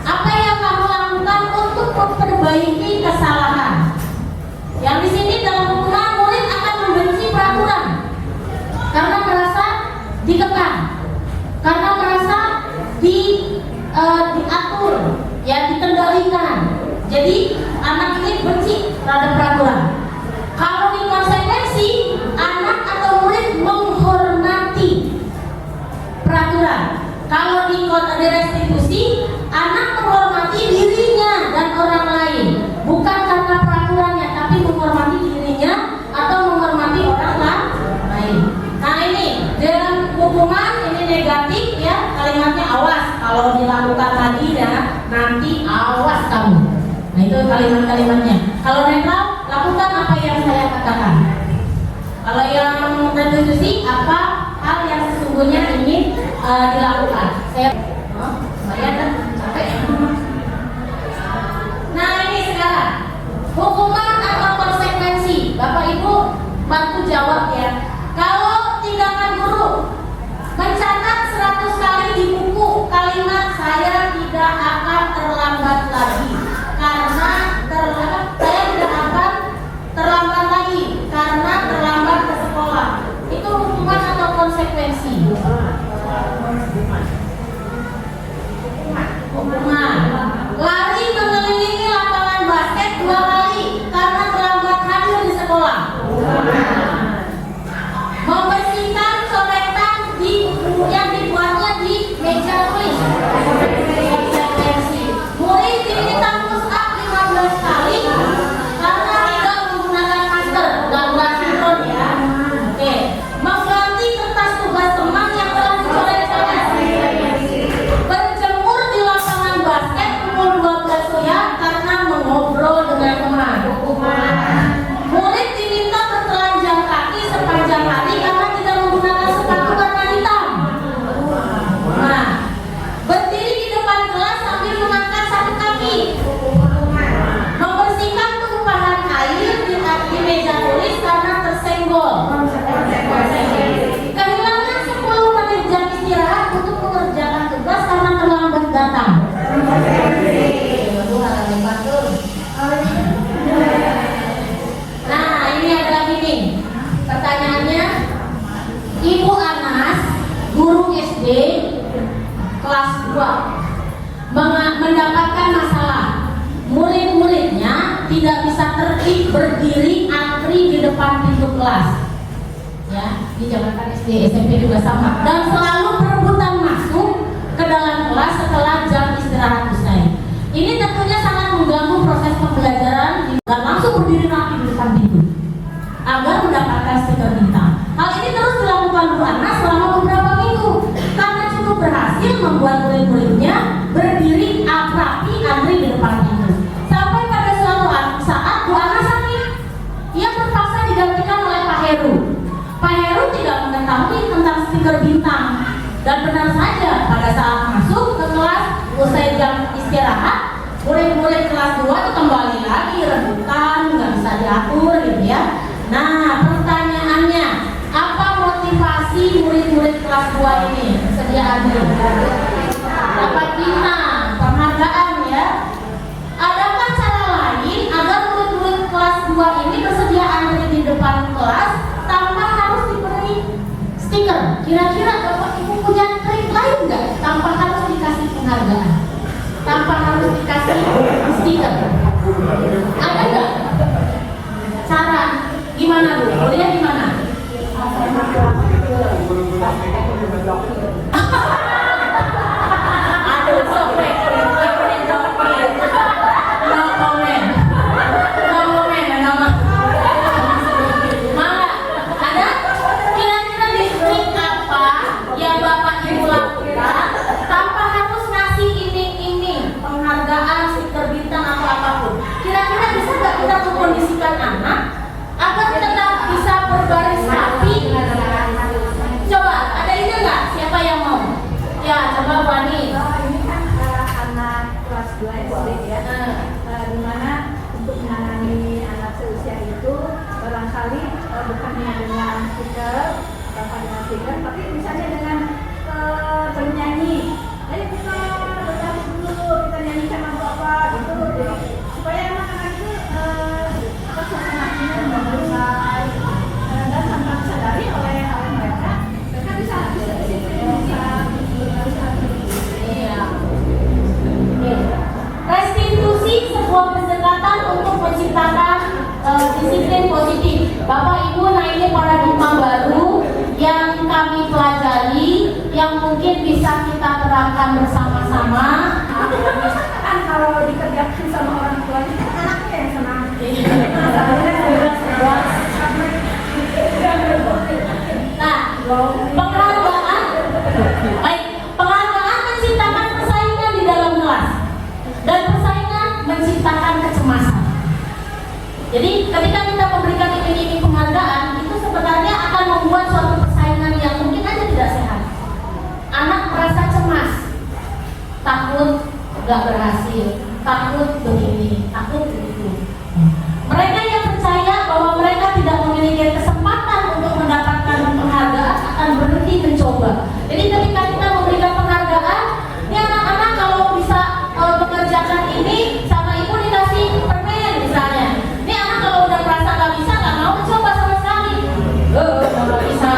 Apa yang kamu lakukan untuk memperbaiki kesalahan? Yang di sini dalam hukuman murid akan membenci peraturan karena merasa dikekang, karena merasa diatur, ya dikendalikan. Jadi anak ini benci terhadap peraturan. Kalau di konsekuensi, anak atau murid menghormati peraturan. Kalau di restitusi, anak menghormati dirinya dan orang lain, bukan karena peraturannya, tapi menghormati dirinya atau menghormati orang lain. Nah ini dalam hukuman ini negatif ya, kalimatnya awas. Kalau dilakukan tadi ya, nanti awas kamu. Nah itu kalimat-kalimatnya. Kalau netral, lakukan apa yang saya katakan. Kalau yang restitusi, apa hal yang sesungguhnya ingin dilakukan. Saya capek. Nah ini sekarang hukuman atau konsekuensi. Bapak Ibu bantu jawab ya. Kalau tindakan guru mencatat 100 kali di buku kalimat saya tidak akan terlambat lagi karena saya tidak akan terlambat lagi karena terlambat ke sekolah. Itu hukuman atau konsekuensi? Hukuman. Nah, ini ada lagi nih. Pertanyaannya, Ibu Anas, guru SD kelas 2, mendapatkan masalah. Murid-muridnya tidak bisa tertib berdiri antri di depan pintu kelas. Ya, di Jakarta SD, SMP juga sama. Dan selalu berebutan masuk ke dalam kelas setelah jam istirahat usai. Ini tentunya sangat mengganggu proses pembelajaran dan langsung berdiri rapi di depan pintu agar mendapatkan stiker bintang. Hal ini terus dilakukan Bu Anas selama beberapa minggu karena cukup berhasil membuat murid-muridnya berdiri rapi antri di depan pintu. Sampai pada suatu saat Bu Anas sakit. Ia terpaksa digantikan oleh Pak Heru. Pak Heru tidak mengetahui tentang stiker bintang dan benar saja pada saat masuk ke kelas usai jam istirahat, murid-murid kelas 2 itu kembali lagi rebutan, nggak bisa diatur gitu ya. Nah, pertanyaannya, apa motivasi murid-murid kelas 2 ini bersedia hadir? Dapat bintang, penghargaan ya. Adakah cara lain agar murid-murid kelas 2 ini bersedia hadir di depan kelas tanpa harus diberi stiker? Kira-kira Bapak Ibu punya trik lain nggak? Tanpa harus dikasih penghargaan, tanpa harus dikasih stiker, ada nggak cara? Gimana Bu? Kuliah gimana? Aduh, sobek. No comment. Malah, ada kira-kira distrik apa yang Bapak Ibu lakukan tanpa harus ngasih iming-iming, penghargaan, stiker bintang atau apapun? Kira-kira bisa nggak kita mengkondisikan anak agar tetap bisa berbaris rapi? Coba, ada ide nggak? Siapa yang mau? Ya, coba Bu Ani. Ini kan anak kelas 2 SD ya, di mana untuk menangani anak seusia itu barangkali bukan hanya dengan stiker, tapi misalnya dengan bernyanyi. Ayo kita bergabung dulu, kita nyanyi sama Bapak gitu. Jadi supaya anak-anak itu suasananya memulai dan tanpa disadari oleh mereka bisa disiplin, bisa Restitusi sebuah pendekatan untuk menciptakan disiplin positif. Bapak Ibu, nah ini paradigma baru yang kami pelajari, yang mungkin bisa kita terapkan bersama-sama. kan kalau dikerjakan sama orang tuanya kan anaknya yang senang. Nah, penghargaan, baik, penghargaan menciptakan persaingan di dalam kelas, dan persaingan menciptakan kecemasan. Jadi ketika kita memberikan iming-iming penghargaan, itu sebenarnya akan membuat suatu persaingan yang mungkin aja tidak sehat. Anak merasa cemas, takut gak berhasil, takut begini, takut begitu. Mereka yang percaya bahwa mereka tidak memiliki kesempatan untuk mendapatkan penghargaan akan berhenti mencoba. Jadi ketika kita memberikan penghargaan, ini anak-anak kalau bisa mengerjakan ini sama ibu dikasih permen misalnya. Ini anak kalau udah merasa gak bisa, gak mau mencoba sama sekali. Kalau bisa,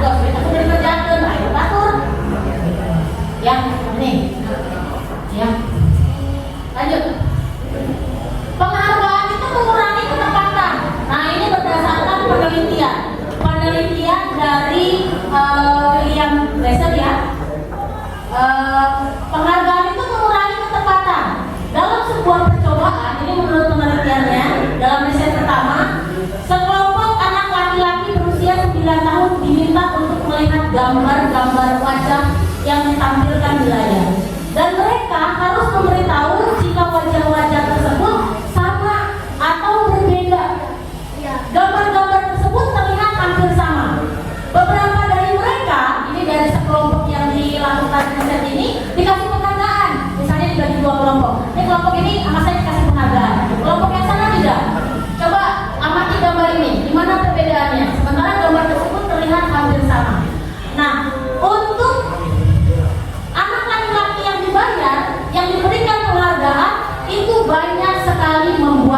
gak bisa aku dikerjakan, ayo atur. Ya, ini. Ya. Lanjut. Penghargaan itu mengurangi ketepatan. Nah, ini berdasarkan penelitian dari William Glaser ya. Penghargaan itu mengurangi ketepatan. Dalam sebuah percobaan, ini menurut penelitiannya, dalam riset pertama, sekelompok anak laki-laki berusia 9 tahun diminta untuk melihat gambar-gambar wajah yang ditampilkan di layar. Dan mereka harus memberitahu jika wajah-wajah tersebut sama atau berbeda. Gambar-gambar tersebut terlihat hampir sama. Beberapa dari mereka, ini dari sekelompok yang dilakukan riset ini, dikasih penghargaan. Misalnya dibagi 2 kelompok. Ini kelompok ini sama saya dikasih penghargaan. Kelompok yang sana tidak. Coba amati gambar ini. Di mana perbedaannya? Sementara gambar tersebut terlihat hampir sama. Nah, untuk anak laki-laki yang dibayar, yang diberikan penghargaan, itu banyak sekali membuat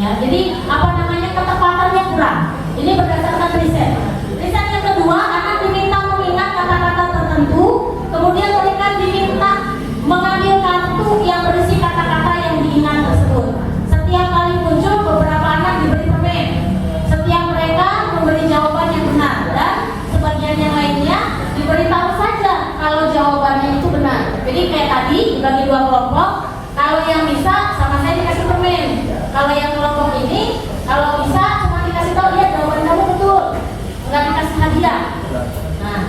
Ya, jadi ketepatannya kurang. Ini berdasarkan riset. Riset yang kedua, anak diminta mengingat kata-kata tertentu, kemudian mereka diminta mengambil kartu yang berisi kata-kata yang diingat tersebut. Setiap kali muncul, beberapa anak diberi permen. Setiap mereka memberi jawaban yang benar, dan sebagian yang lainnya diberitahu saja kalau jawabannya itu benar. Jadi kayak tadi dibagi dua kelompok. Kalau yang bisa sama saya dikasih permen. Kalau yang kelompok ini, kalau bisa cuma dikasih tahu lihat jawaban kamu betul, nggak dikasih hadiah. Nah,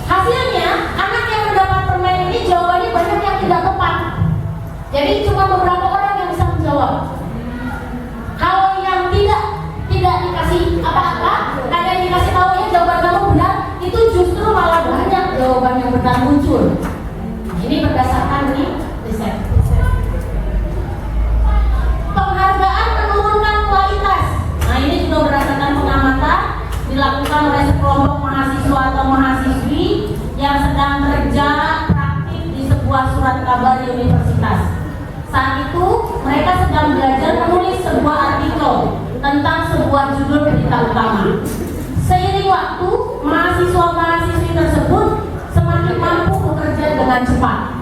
hasilnya anak yang mendapat permen ini jawabannya banyak yang tidak tepat. Jadi cuma beberapa orang yang bisa menjawab. Kalau yang tidak dikasih apa-apa, ada yang dikasih tahu ya jawaban kamu benar, itu justru malah banyak jawaban yang benar muncul. Ini berdasarkan riset. Penghargaan menurunkan kualitas. Nah, ini juga berdasarkan pengamatan dilakukan oleh sekelompok mahasiswa atau mahasiswi yang sedang kerja praktik di sebuah surat kabar di universitas. Saat itu mereka sedang belajar menulis sebuah artikel tentang sebuah judul berita utama. Seiring waktu, mahasiswa-mahasiswi tersebut semakin mampu bekerja dengan cepat.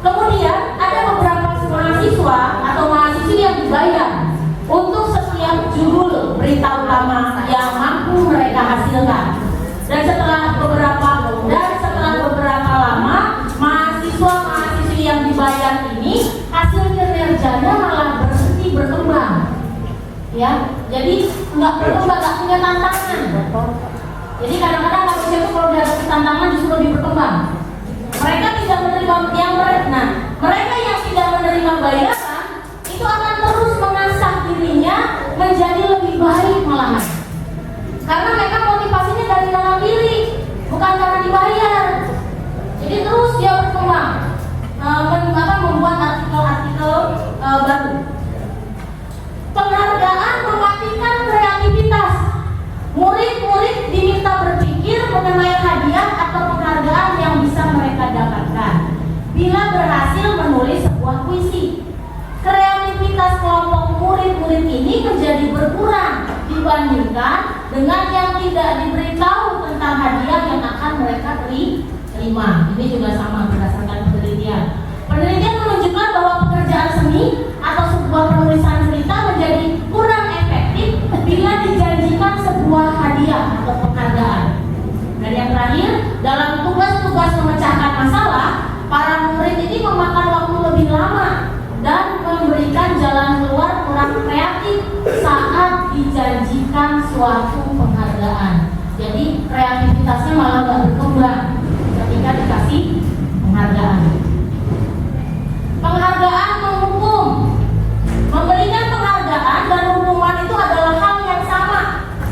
Kemudian ada beberapa mahasiswa atau mahasiswi yang dibayar untuk setiap judul berita utama yang mampu mereka hasilkan. Dan setelah beberapa lama, mahasiswa-mahasiswi yang dibayar ini hasil kinerjanya malah berkembang. Ya, jadi nggak punya tantangan. Jadi kadang-kadang manusia itu kalau dihadapi tantangan justru lebih berkembang. Mereka tidak menerima mereka yang tidak menerima bayaran itu akan terus mengasah dirinya menjadi lebih baik malahan. Karena mereka motivasinya dari dalam diri, bukan karena dibayar. Jadi terus dia berkembang, membuat artikel-artikel baru. Penghargaan mematikan kreativitas. Murid-murid diminta berpikir mengenai hadiah atau penghargaan yang bisa mereka dapatkan bila berhasil menulis sebuah puisi. Kreativitas kelompok murid-murid ini menjadi berkurang dibandingkan dengan yang tidak diberitahu tentang hadiah yang akan mereka terima. Ini juga sama berdasarkan penelitian. Penelitian menunjukkan bahwa pekerjaan seni atau sebuah penulisan cerita menjadi kurang efektif bila dijanjikan sebuah hadiah atau penghargaan. Dan yang terakhir, dalam tugas-tugas memecahkan masalah, para murid ini memakan waktu lebih lama dan memberikan jalan keluar kurang kreatif saat dijanjikan suatu penghargaan. Jadi kreativitasnya malah gak berkembang ketika dikasih penghargaan. Penghargaan menghukum. Memberikan penghargaan dan hukuman itu adalah hal yang sama,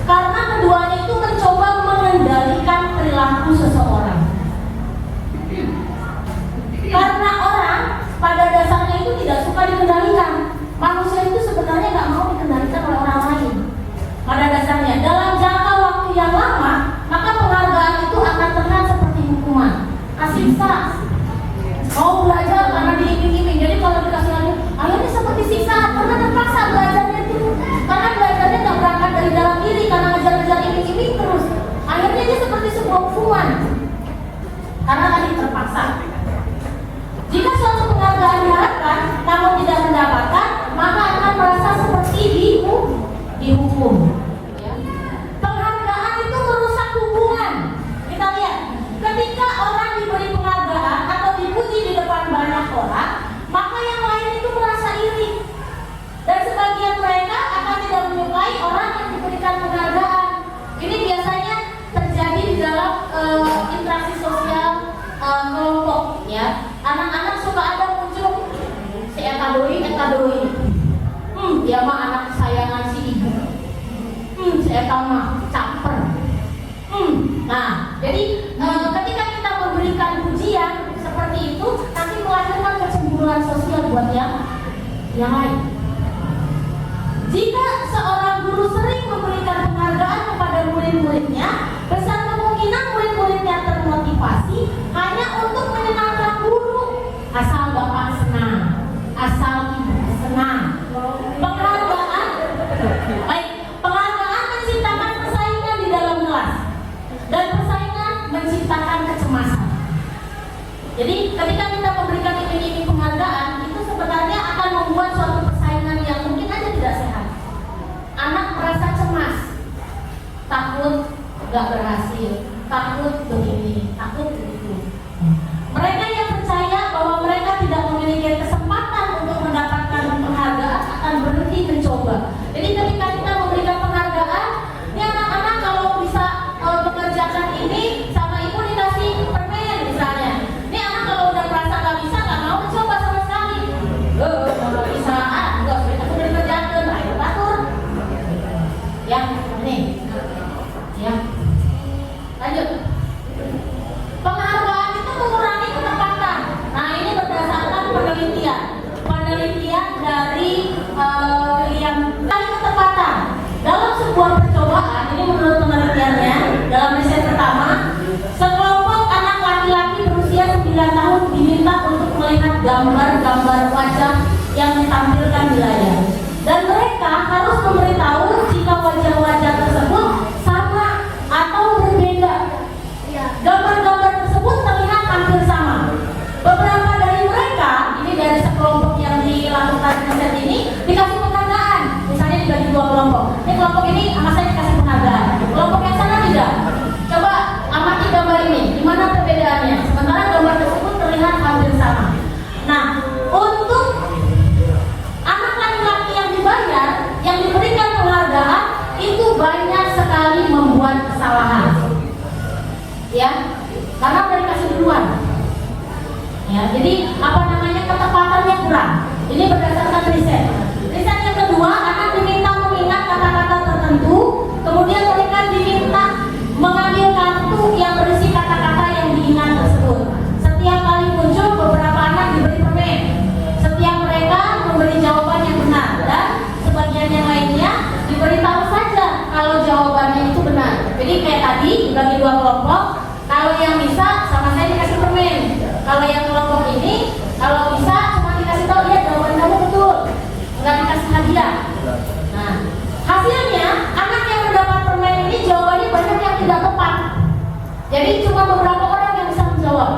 karena keduanya itu mencoba mengendalikan perilaku seseorang. Karena orang pada dasarnya itu tidak suka dikendalikan. Manusia itu sebenarnya nggak mau dikendalikan oleh orang lain. Pada dasarnya, dalam jangka waktu yang lama, maka penghargaan itu akan terlihat seperti hukuman. Asiksa. Mau belajar karena diiming-iming. Jadi kalau dikasih lagi, akhirnya seperti siksa karena terpaksa belajarnya itu. Karena belajarnya nggak berangkat dari dalam diri, karena ngejar-ngejar iming-iming terus. Akhirnya dia seperti sebuah hukuman. Karena tadi terpaksa. Jika suatu penghargaan diharapkan namun tidak mendapatkan, maka akan merasa seperti dihukum. Ya. Penghargaan itu merusak hubungan. Kita lihat, ketika orang diberi penghargaan atau dipuji di depan banyak orang, maka yang lain itu merasa iri. Dan sebagian mereka akan tidak menyukai orang yang diberikan penghargaan. Ini biasanya terjadi di dalam interaksi sosial kelompok, ya. Anak-anak suka ada muncul si etadoi. Dia mah anak kesayangan si ibu. Si eta mah caper. Nah, jadi ketika kita memberikan pujian seperti itu, nanti melahirkan kecemburuan sosial buat yang lain. Jika seorang guru sering memberikan penghargaan kepada murid-muridnya, besar kemungkinan murid-muridnya termotivasi hanya untuk menyenangkan guru. Asal bapak senang, asal ibu senang. Penghargaan menurut penelitiannya dalam riset pertama, sekelompok anak laki-laki berusia 9 tahun diminta untuk melihat gambar-gambar wajah yang ditampilkan di layar, dan mereka harus memberitahu jika wajah-wajah tersebut sama atau berbeda. Gambar-gambar tersebut terlihat hampir sama. Beberapa dari mereka, ini dari sekelompok yang dilakukan riset ini, dikasih penghargaan. Misalnya dibagi 2 kelompok. Ini kelompok ini sama saya dikasih penghargaan. Kelompok yang sana tidak. Coba amati gambar ini, di mana perbedaannya? Sementara gambar tersebut terlihat hampir sama. Nah, untuk anak laki-laki yang dibayar, yang diberikan penghargaan, itu banyak sekali membuat kesalahan. Ya, karena udah dikasih duluan. Ya, jadi ketepatannya kurang. Ini berdasarkan riset. Riset yang kedua, anak diminta mengingat kata-kata tertentu, kemudian mereka diminta mengambil kartu yang berisi kata-kata yang diingat tersebut. Setiap kali muncul, beberapa anak diberi permen. Setiap mereka memberi jawaban yang benar, dan sebagian yang lainnya diberitahu saja kalau jawabannya itu benar. Jadi kayak tadi dibagi 2 kelompok. Kalau yang bisa sama saya dikasih permen. Kalau yang kelompok ini, kalau bisa cuma dikasih tahu ya jawaban kamu betul, nggak dikasih hadiah. Nah, hasilnya anak yang mendapat permen ini jawabannya banyak yang tidak tepat. Jadi cuma beberapa orang yang bisa menjawab.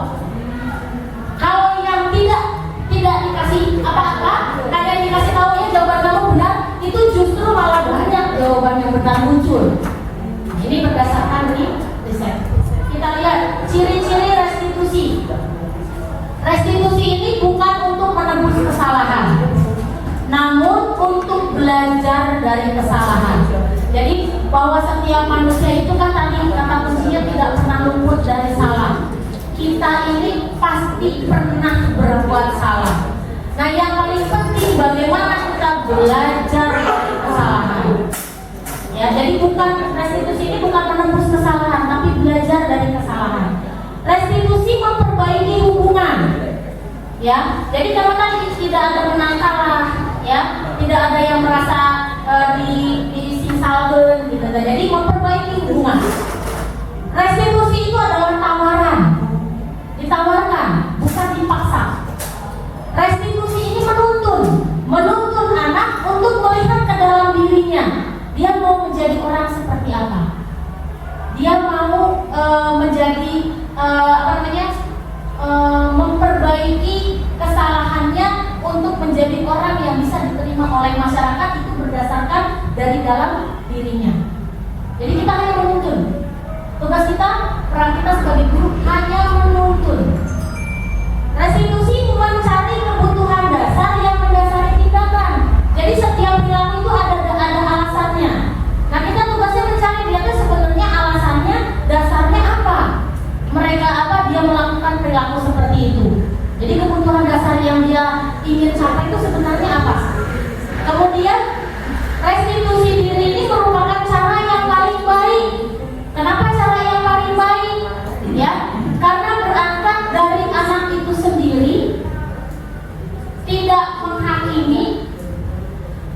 Kalau yang tidak dikasih apa-apa, ada yang dikasih tahu ya jawaban kamu benar, itu justru malah banyak jawaban yang benar muncul. Ini berdasarkan riset. Kita lihat ciri-ciri restitusi. Restitusi ini bukan untuk menebus kesalahan, namun untuk belajar dari kesalahan. Jadi bahwa setiap manusia itu kan tadi kata kuncinya tidak pernah luput dari salah. Kita ini pasti pernah berbuat salah. Nah, yang paling penting bagaimana kita belajar dari kesalahan. Ya, jadi bukan restitusi ini bukan menembus kesalahan, tapi belajar dari kesalahan. Restitusi memperbaiki hubungan. Ya, jadi kalau tadi tidak ada menang kalah, ya, tidak ada yang merasa disalahkan, gitu. Jadi memperbaiki hubungan. Restitusi itu adalah tawaran, ditawarkan, bukan dipaksa. Restitusi ini menuntun anak untuk melihat ke dalam dirinya. Dia mau menjadi orang seperti apa? Dia mau menjadi memperbaiki kesalahannya untuk menjadi orang yang bisa diterima oleh masyarakat, itu berdasarkan dari dalam dirinya. Jadi kita hanya menuntun. Tugas kita, peran kita sebagai guru hanya menuntun. Restitusi mencari kebutuhan dasar yang mendasari tindakan. Jadi setiap perilaku itu ada alasannya. Nah, kita tugasnya mencari dia itu sebenarnya alasannya, dasarnya apa? Mereka apa dia melakukan perilaku seperti itu. Jadi kebutuhan dasar yang dia ingin capai itu sebenarnya apa? Kemudian restitusi diri ini merupakan cara yang paling baik. Kenapa cara yang paling baik? Ya, karena berangkat dari anak itu sendiri, tidak menghakimi,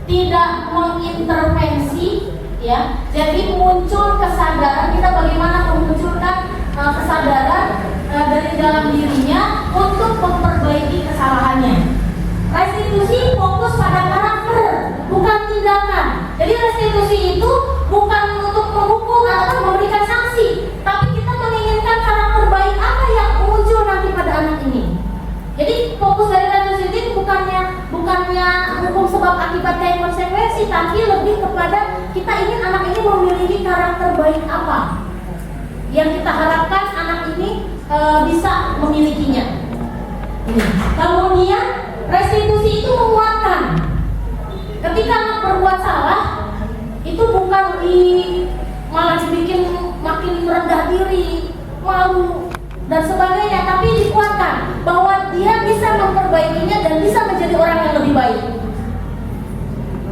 tidak mengintervensi, ya. Jadi muncul kesadaran, kita bagaimana memunculkan kesadaran dari dalam dirinya untuk memperbaiki kesalahannya. Restitusi fokus pada karakter, bukan tindakan. Jadi restitusi itu bukan untuk menghukum atau memberikan sanksi, tapi kita menginginkan karakter baik apa yang muncul nanti pada anak ini. Jadi fokus dari restitusi bukannya hukum sebab akibat dan konsekuensi, tapi lebih kepada kita ingin anak ini memiliki karakter baik apa yang kita harapkan anak ini bisa memilikinya. Kemudian restitusi itu menguatkan. Ketika anak berbuat salah, itu bukan malah dibikin makin rendah diri, malu dan sebagainya, tapi dikuatkan bahwa dia bisa memperbaikinya dan bisa menjadi orang yang lebih baik.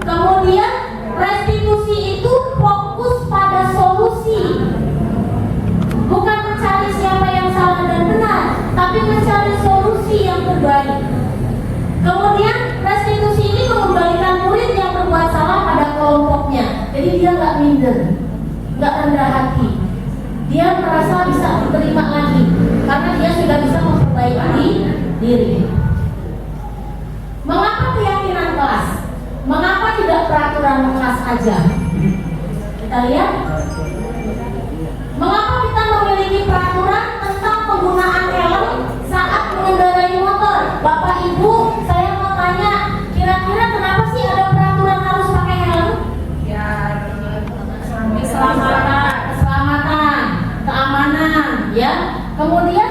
Kemudian restitusi itu fokus pada solusi, bukan mencari siapa yang salah dan benar, tapi mencari solusi yang terbaik. Kemudian restitusi ini mengembalikan murid yang berbuat salah pada kelompoknya, jadi dia nggak minder. nggak rendah hati. Dia merasa bisa diterima lagi karena dia sudah bisa memperbaiki diri. Mengapa keyakinan kelas? Mengapa tidak peraturan kelas aja? Kita lihat. Mengapa kita memiliki peraturan tentang penggunaan helm saat mengendarai motor? Bapak Ibu, saya mau tanya, kira-kira kenapa sih ada peraturan harus pakai helm? Ya, Keselamatan, keamanan, ya. Kemudian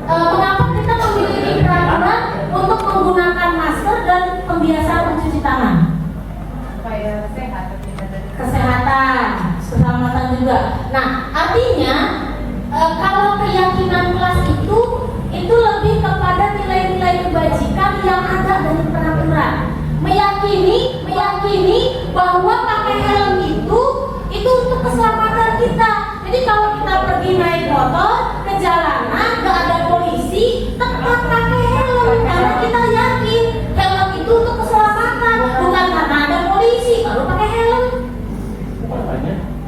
mengapa kita memiliki peraturan untuk menggunakan masker dan pembiasaan mencuci tangan? supaya sehat, tidak ada Kesehatan, keselamatan juga. Nah, artinya kalau keyakinan kelas itu lebih kepada nilai-nilai kebajikan yang ada dari peraturan. Meyakini bahwa pakai helm itu untuk keselamatan kita. Jadi kalau kita pergi naik motor ke jalanan, nggak ada polisi, tetap pakai helm karena kita yakin helm itu untuk keselamatan, bukan karena ada polisi baru pakai helm.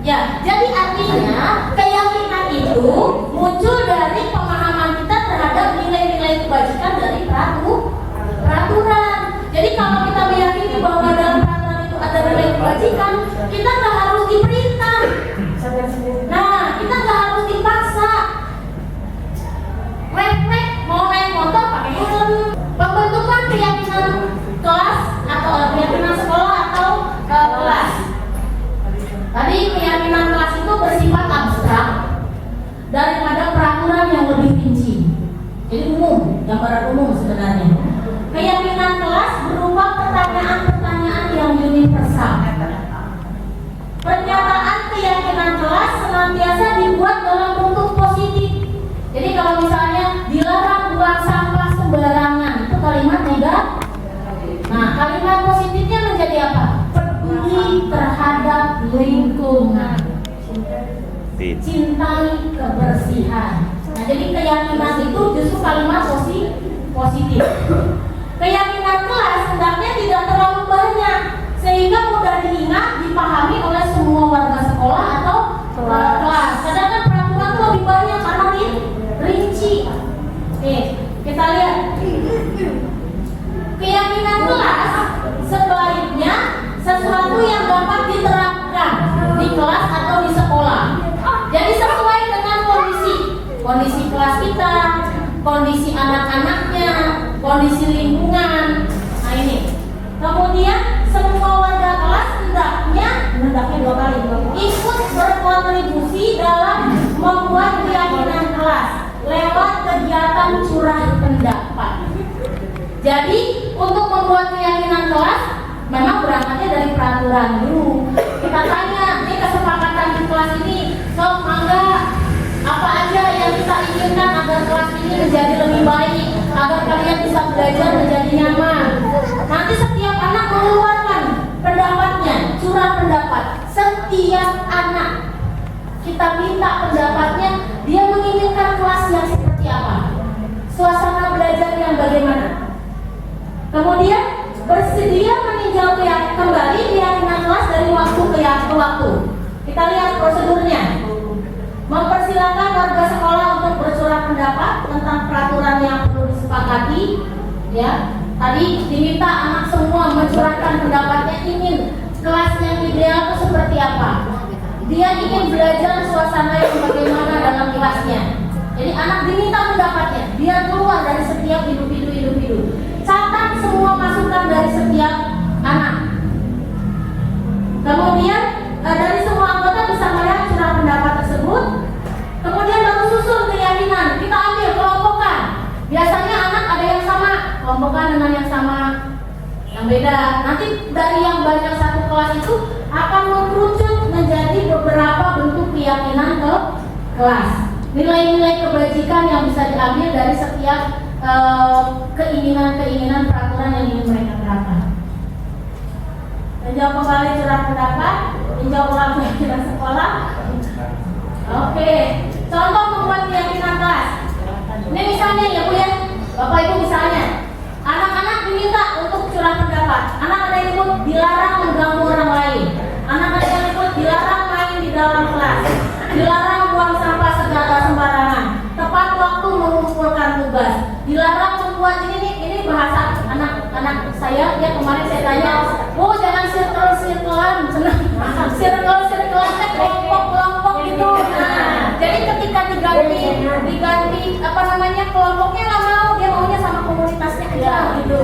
Ya, jadi artinya keyakinan itu muncul dari pemahaman kita terhadap nilai-nilai kebajikan dari peraturan. Jadi kalau kita meyakini bahwa dalam peraturan itu ada nilai kebajikan, kita nggak harus diperintah. Nah, kita nggak harus dipaksa. Refleks mau naik motor pakai helm. Pembentukan keyakinan kelas atau keyakinan sekolah atau kelas. Tadi keyakinan kelas itu bersifat abstrak daripada peraturan yang lebih rinci. Jadi umum, gambaran umum sebenarnya. Keyakinan kelas berupa pertanyaan-pertanyaan yang universal. Pernyataan keyakinan kelas senantiasa dibuat dalam bentuk positif. Jadi kalau misalnya dilarang buang sampah sembarangan, itu kalimat negatif. Nah, kalimat positifnya menjadi apa? Peduli terhadap lingkungan, cintai kebersihan. Nah, jadi keyakinan itu justru kalimat positif. Keyakinan kelas hendaknya tidak terlalu banyak sehingga mudah diingat, dipahami oleh semua warga sekolah atau kelas. Sedangkan peraturan itu lebih banyak karena rinci. Oke, kita lihat. Keyakinan kelas sebaiknya sesuatu yang dapat diterapkan di kelas atau di sekolah. Jadi sesuai dengan kondisi kelas kita, kondisi anak-anaknya, kondisi lingkungan. Nah ini. Kemudian semua warga kelas hendaknya ikut berkontribusi dalam membuat keyakinan kelas lewat kegiatan curah pendapat. Jadi untuk membuat keyakinan kelas memang berangkatnya dari peraturan dulu. Kita tanya, ini kesepakatan di kelas ini, sok mangga apa aja yang kita inginkan agar kelas ini menjadi lebih baik, agar kalian bisa belajar menjadi nyaman. Nanti setiap anak mengeluarkan pendapatnya, curah pendapat. Setiap anak kita minta pendapatnya, dia menginginkan kelas yang seperti apa, suasana belajar yang bagaimana. Kemudian bersedia meninjau kembali keyakinan kelas dari waktu ke waktu. Kita lihat prosedurnya. Mempersilakan warga sekolah untuk bersuara pendapat tentang peraturan yang perlu disepakati. Ya, tadi diminta anak semua mencurahkan pendapatnya, ingin kelas yang ideal itu seperti apa. Dia ingin belajar suasana yang bagaimana dalam kelasnya. Jadi anak diminta pendapatnya, dia keluar dari setiap individu. Catat semua masukan dari setiap anak. Kemudian dari semua anggota bisa melihat curah pendapat tersebut. Kemudian baru susun keyakinan. Kita ambil kelompokan. Biasanya anak ada yang sama, kelompokan dengan yang sama, yang beda. Nanti dari yang banyak satu kelas itu akan mengerucut menjadi beberapa bentuk keyakinan ke kelas. Nilai-nilai kebajikan yang bisa diambil dari setiap keinginan peraturan yang ingin mereka terapkan. Tinjau kembali curah pendapat, tinjau ulang keyakinan sekolah. Oke, contoh membuat keyakinan kelas. Ini misalnya ya Bu ya, Bapak Ibu misalnya, anak-anak diminta untuk curah pendapat. Anak ada yang ikut dilarang mengganggu orang lain. Anak ada yang ikut dilarang main di dalam kelas. anak saya, dia kemarin saya tanya, oh jangan circle-circlean, circle-circlean, kelompok-kelompok gitu. Nah, jadi ketika diganti apa namanya kelompoknya nggak mau, dia maunya sama komunitasnya aja gitu.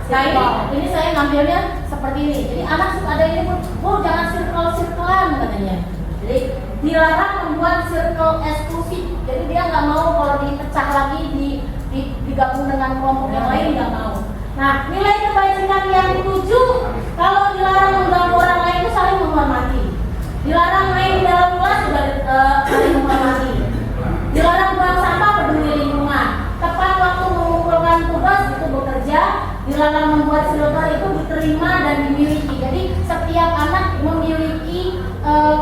Nah ini saya ngambilnya seperti ini. Jadi anak suka ada ini, oh jangan circle-circlean katanya. Jadi dilarang membuat circle eksklusif. Jadi dia nggak mau kalau dipecah lagi digabung dengan kelompok yang lain, nggak mau. Nah, nilai kebajikan yang ketujuh, kalau dilarang mengganggu orang lain itu saling menghormati. Dilarang main di dalam kelas juga saling menghormati. Dilarang buang sampah, peduli lingkungan. Tepat waktu mengumpulkan tugas itu bekerja. Dilarang membuat silver itu diterima dan dimiliki. Jadi setiap anak memiliki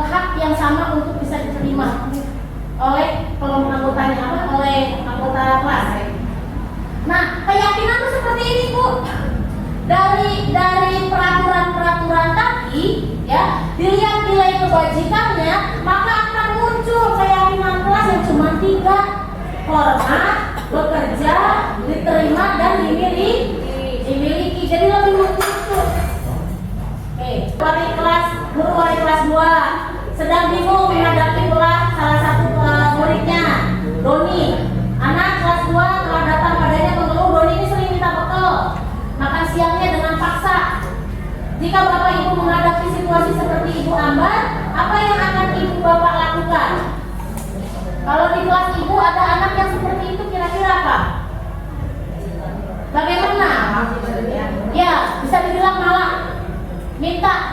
hak yang sama untuk bisa diterima oleh kelompok anggotanya, oleh anggota kelas. Nah, keyakinan itu seperti ini, Bu. Dari peraturan-peraturan tadi, ya, dilihat nilai kebajikannya, maka akan muncul keyakinan kelas yang cuma 3: hormat, bekerja, diterima, dan dimiliki. Jadi lebih muncul. Guru wali kelas 2 sedang bingung menghadapi pula salah satu muridnya, Doni. Anak kelas 2 telah datang padanya mengeluh Doni ini sering minta bekal, makan siangnya dengan paksa. Jika Bapak Ibu menghadapi situasi seperti Ibu Ambar, apa yang akan Ibu Bapak lakukan? Kalau di kelas Ibu ada anak yang seperti itu, kira-kira apa? Bagaimana? Ya, bisa dibilang malah minta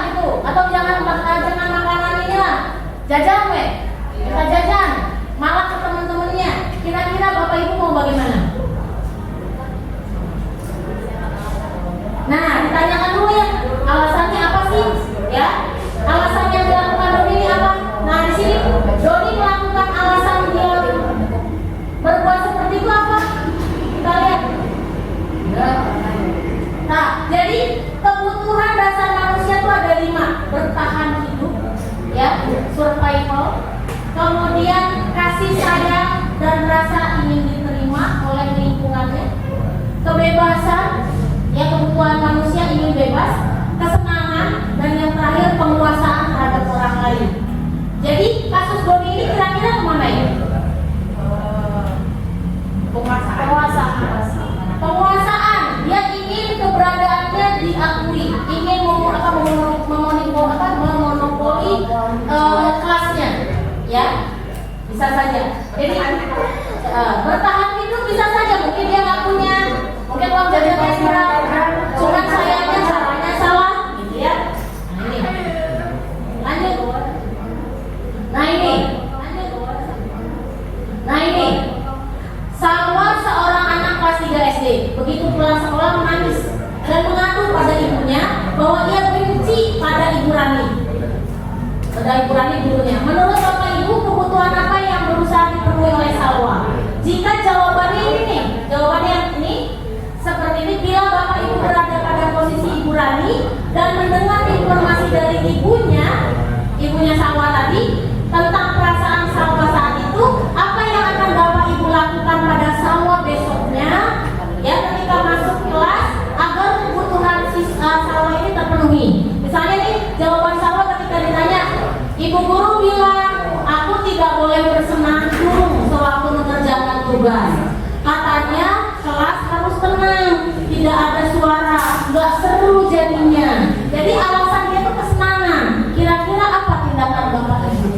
gitu, atau jangan makanan ini lah, jajan minta jajan, malah ke teman-temannya. Kira-kira Bapak Ibu mau bagaimana? Nah, ditanyakan dulu ya, alasannya apa sih? Ya, alasan yang dilakukan Doni ini apa? Nah, di sini Doni melakukan alasan dia berbuat seperti itu apa? Kita lihat. Nah, jadi kebutuhan dasar manusia itu ada 5: bertahan hidup, ya, survival. Kemudian kasih sayang dan rasa ingin diterima oleh lingkungannya. Kebebasan, ya, kebutuhan manusia ingin bebas. Kesenangan, dan yang terakhir penguasaan terhadap orang lain. Jadi kasus Doni ini kira-kira kemana ya? Penguasaan. Dia ingin keberadaannya diakui, ingin memonopoli kelasnya, ya, bisa saja. Jadi bertahan hidup bisa saja, mungkin dia nggak punya, mungkin uang jajannya kurang, cuman sayangnya caranya salah, gitu ya. Nah ini, lanjut. Nah ini, Salwa seorang anak kelas 3 SD, begitu pulang sekolah menangis dan mengaku pada ibunya bahwa ia benci pada Ibu Rani. Pada Ibu Rani gurunya. Menurut Bapak Ibu, kebutuhan apa yang berusaha dipenuhi oleh Salwa? Jika jawabannya ini seperti ini, bila Bapak Ibu berada pada posisi Ibu Rani dan mendengar informasi dari ibunya Salwa tadi tentang perasaan Salwa saat itu, apa yang akan Bapak Ibu lakukan pada Salwa besoknya, ya, ketika masuk kelas agar kebutuhan Salwa ini terpenuhi? Misalnya nih, jawaban Salwa ketika ditanya, Ibu guru bilang aku tidak boleh bersenandung sewaktu mengerjakan tugas. Katanya kelas harus tenang, tidak ada suara, nggak seru jadinya. Jadi alasan dia itu kesenangan. Kira-kira apa tindakan Bapak Ibu?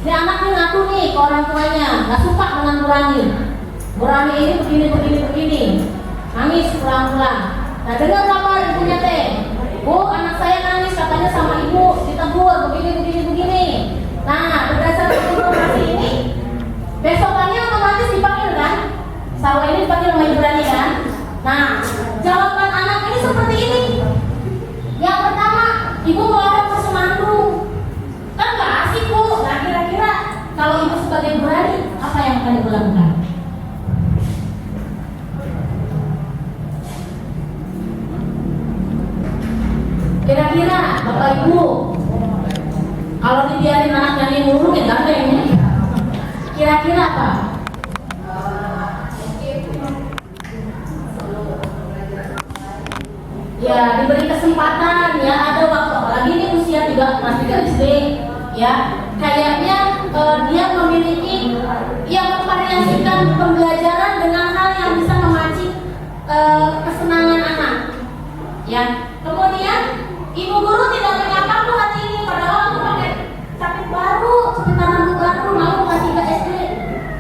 Ini anak ini ngaku nih ke orang tuanya, nggak suka dengan Bu Rani ini begini, nangis pulang-pulang. Nah, dengar kabar ibunya teh, Bu, anak saya nangis, katanya sama ibu ditegur begini. Nah, berdasarkan informasi ini, besokannya otomatis dipanggil kan? Salwa ini dipanggil sama Ibu Rani kan? Nah, jawaban anak ini seperti ini. Yang pertama, ibu melapor ke Semandung. Kan nggak asik, Bu. Nah, kira-kira kalau ibu sebagai Ibu Rani, apa yang akan ibu lakukan? Kira-kira Bapak Ibu, kalau dibiarin anak nyanyi mulu, ya nggak ada ini. Kira-kira apa? ya diberi kesempatan, ya ada waktu, apalagi ini usia juga masih 3 SD, ya kayaknya dia memiliki yang memvariasikan pembelajaran dengan hal yang bisa memancing kesenangan anak, ya. Kemudian ibu guru tidak menyapa aku hari ini, padahal aku pakai capit baru, sekitar rambut baru, mau kasih ke SD.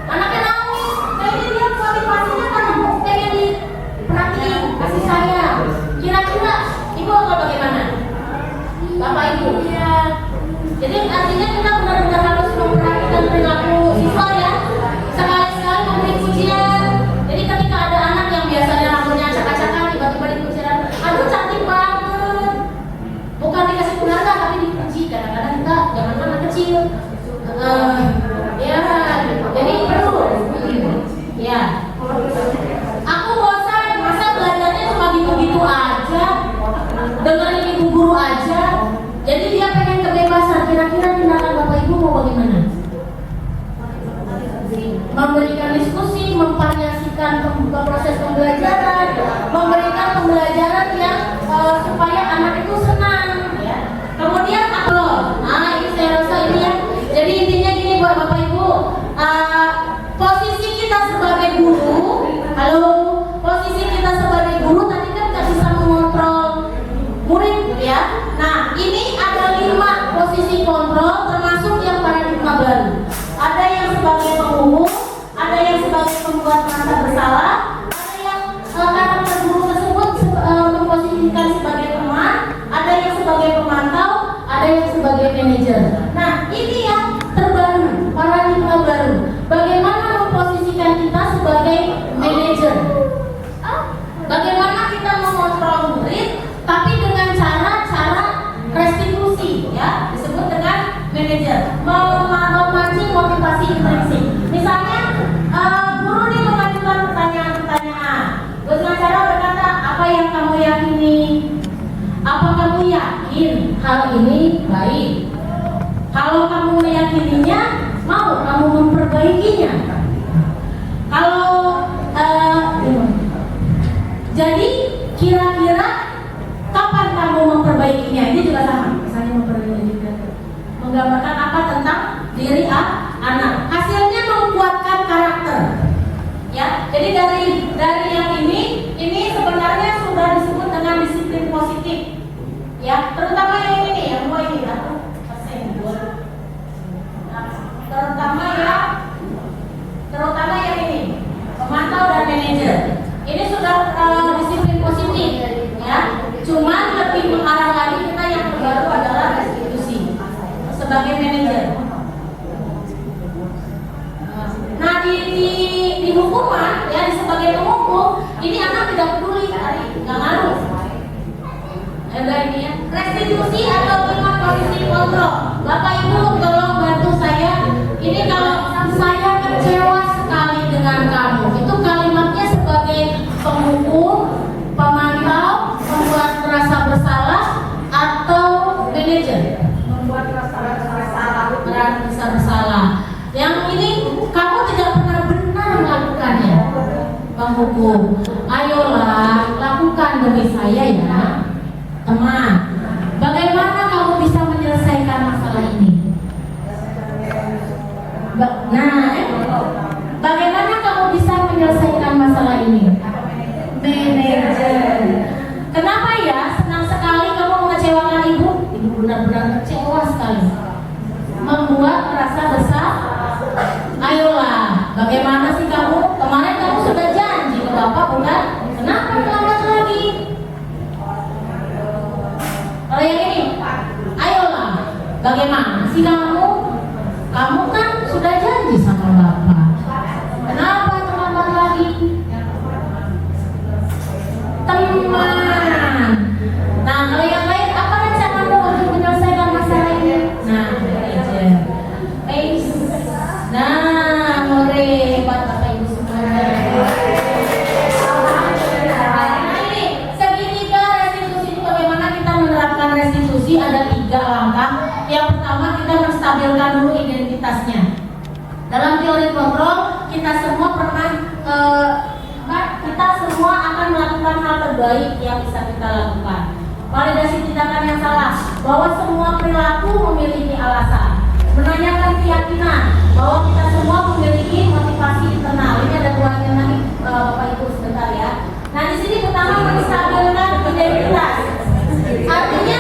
Anaknya nangis, nah ini dia motivasinya karena pengen diperhatiin, kasih sayang. Kira-kira ibu akan bagaimana? Bapak ibu? Ya. Jadi artinya kita benar-benar harus memperhatikan perilaku siswa, ya. Sekali-sekali memberi pujian. Jadi ketika ada anak yang biasanya rambutnya acak-acakan, tiba-tiba dipujian, aduh cantik banget. Bukan dikasih penghargaan tapi dipuji. Kadang-kadang kita jangan anak kecil. Ya, jadi perlu. Ya. Aku bosan, masa belajarnya cuma gitu-gitu aja, dengerin ibu guru aja. Jadi dia pengen kebebasan. Kira-kira tindakan bapak ibu mau bagaimana? Memberikan diskusi, memvariasikan proses pembelajaran, memberikan pembelajaran yang supaya anak itu senang, ya. Kemudian nah ini saya rasa ini ya. Jadi intinya gini buat bapak ibu, posisi kita sebagai guru, posisi kita sebagai guru tadi kan nggak bisa mengontrol murid, ya. Nah ini ada 5 posisi kontrol, termasuk yang paradigma baru. Ada yang sebagai penghukum, ada yang sebagai pembuat merasa bersalah, ada yang karakter guru tersebut memposisikan sebagai teman, ada yang sebagai pemantau, ada yang sebagai manajer. Nah ini yang terbaru, paradigma baru. Bagaimana memposisikan kita sebagai manajer? Bagaimana kita mengontrol murid, tapi dengan cara-cara restitusi, ya, disebut dengan manajer. Memancing motivasi intrinsik. Misalnya, guru nih mengajukan pertanyaan-pertanyaan. Dengan cara berkata, apa yang kamu yakini? Apa kamu yakin hal ini baik? Kalau kamu meyakininya, mau kamu memperbaikinya. Kalau jadi kira-kira kapan kamu memperbaikinya? Ini juga sama. Misalnya memperbaikinya, menggambarkan apa tentang diri anak. Hasilnya membuatkan karakter. Ya, jadi dari yang ini sebenarnya sudah disebut dengan disiplin positif. Ya, terutama yang ini nih, yang 2 ini, terutama yang ini, pemantau dan manajer. Ini sudah disiplin positif, ya. Cuman lebih mengarah lagi kita yang terbaru adalah restitusi sebagai manajer. Nah di hukuman, ya, sebagai penghukum, ini anak tidak peduli, nggak ngaruh. Ini ya, restitusi atau dengan posisi kontrol. Bapak Ibu tolong bantu saya. Ini kalau saya kecewa sekali dengan kamu, itu kalimatnya sebagai penghukum, pemantau, membuat merasa bersalah, atau manajer? Membuat merasa bersalah. Yang ini kamu tidak pernah benar melakukannya, penghukum. Ayolah lakukan demi saya, ya teman. Bagaimana kamu bisa menyelesaikan masalah ini? Bagaimana kamu bisa menyelesaikan masalah ini? Manajer. Kenapa ya senang sekali kamu mengecewakan ibu? Ibu benar-benar kecewa sekali, membuat merasa bersalah. Ayolah, bagaimana sih kamu? Kemarin kamu sudah janji ke bapak, bukan? Kenapa melambat lagi? Kalau yang ini, ayolah, bagaimana sih kamu? Kamu kan sudah janji sama bapak. Kenapa terlambat lagi? Teman. Nah, kalau yang lain, apa rencanamu untuk menyelesaikan masalah ini? Nah, manajer. Nah, more buat bapak ibu semua. Nah ini segitiga restitusi itu bagaimana kita menerapkan restitusi? Ada 3 langkah. Yang pertama, kita menstabilkan dulu identitasnya. Dalam teori kontrol, kita semua akan melakukan hal terbaik yang bisa kita lakukan. Validasi tindakan yang salah, bahwa semua perilaku memiliki alasan. Menanyakan keyakinan, bahwa kita semua memiliki motivasi internal. Ini ada dua nanti Bapak Ibu sebentar ya. Nah di sini pertama menstabilkan identitas. Artinya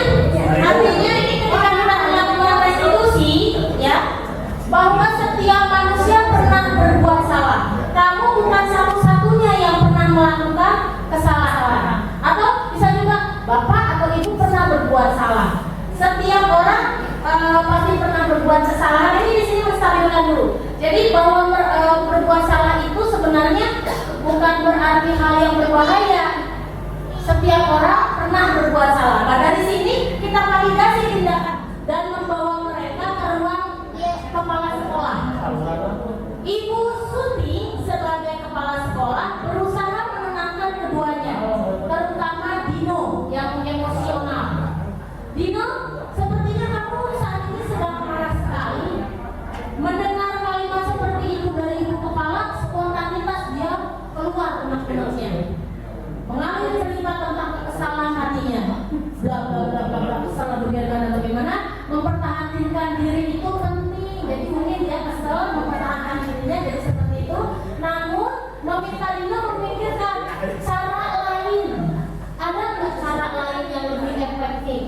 ini ketika kita melakukan restitusi, ya, bahwa setiap manusia pernah berbuat salah. Kamu bukan satu-satunya yang pernah melakukan kesalahan. Atau bisa juga Bapak atau Ibu pernah berbuat salah. Setiap orang pasti pernah berbuat kesalahan. Ini di sini menstabilkan dulu. Jadi bahwa berbuat salah itu sebenarnya bukan berarti hal yang berbahaya. Setiap orang pernah berbuat salah. Nah dari sini kita validasi tindakan dan membawa mereka ke ruang kepala sekolah. Ibu Suti sebagai kepala sekolah berusaha menenangkan keduanya, terutama Dino yang emosional. Dino, sepertinya kamu saat ini sedang marah sekali. Mendengar kalimat seperti itu dari ibu kepala, spontanitas dia keluar unek-uneknya. Mengalami cerita tentang kesalahan hatinya. Bla bla bla bla bla, kesal bagaimana mempertahankan diri itu penting. Jadi mungkin dia kesal mempertahankan dirinya jadi seperti itu. Namun meminta Dino memikirkan cara lain. Ada nggak cara lain yang lebih efektif?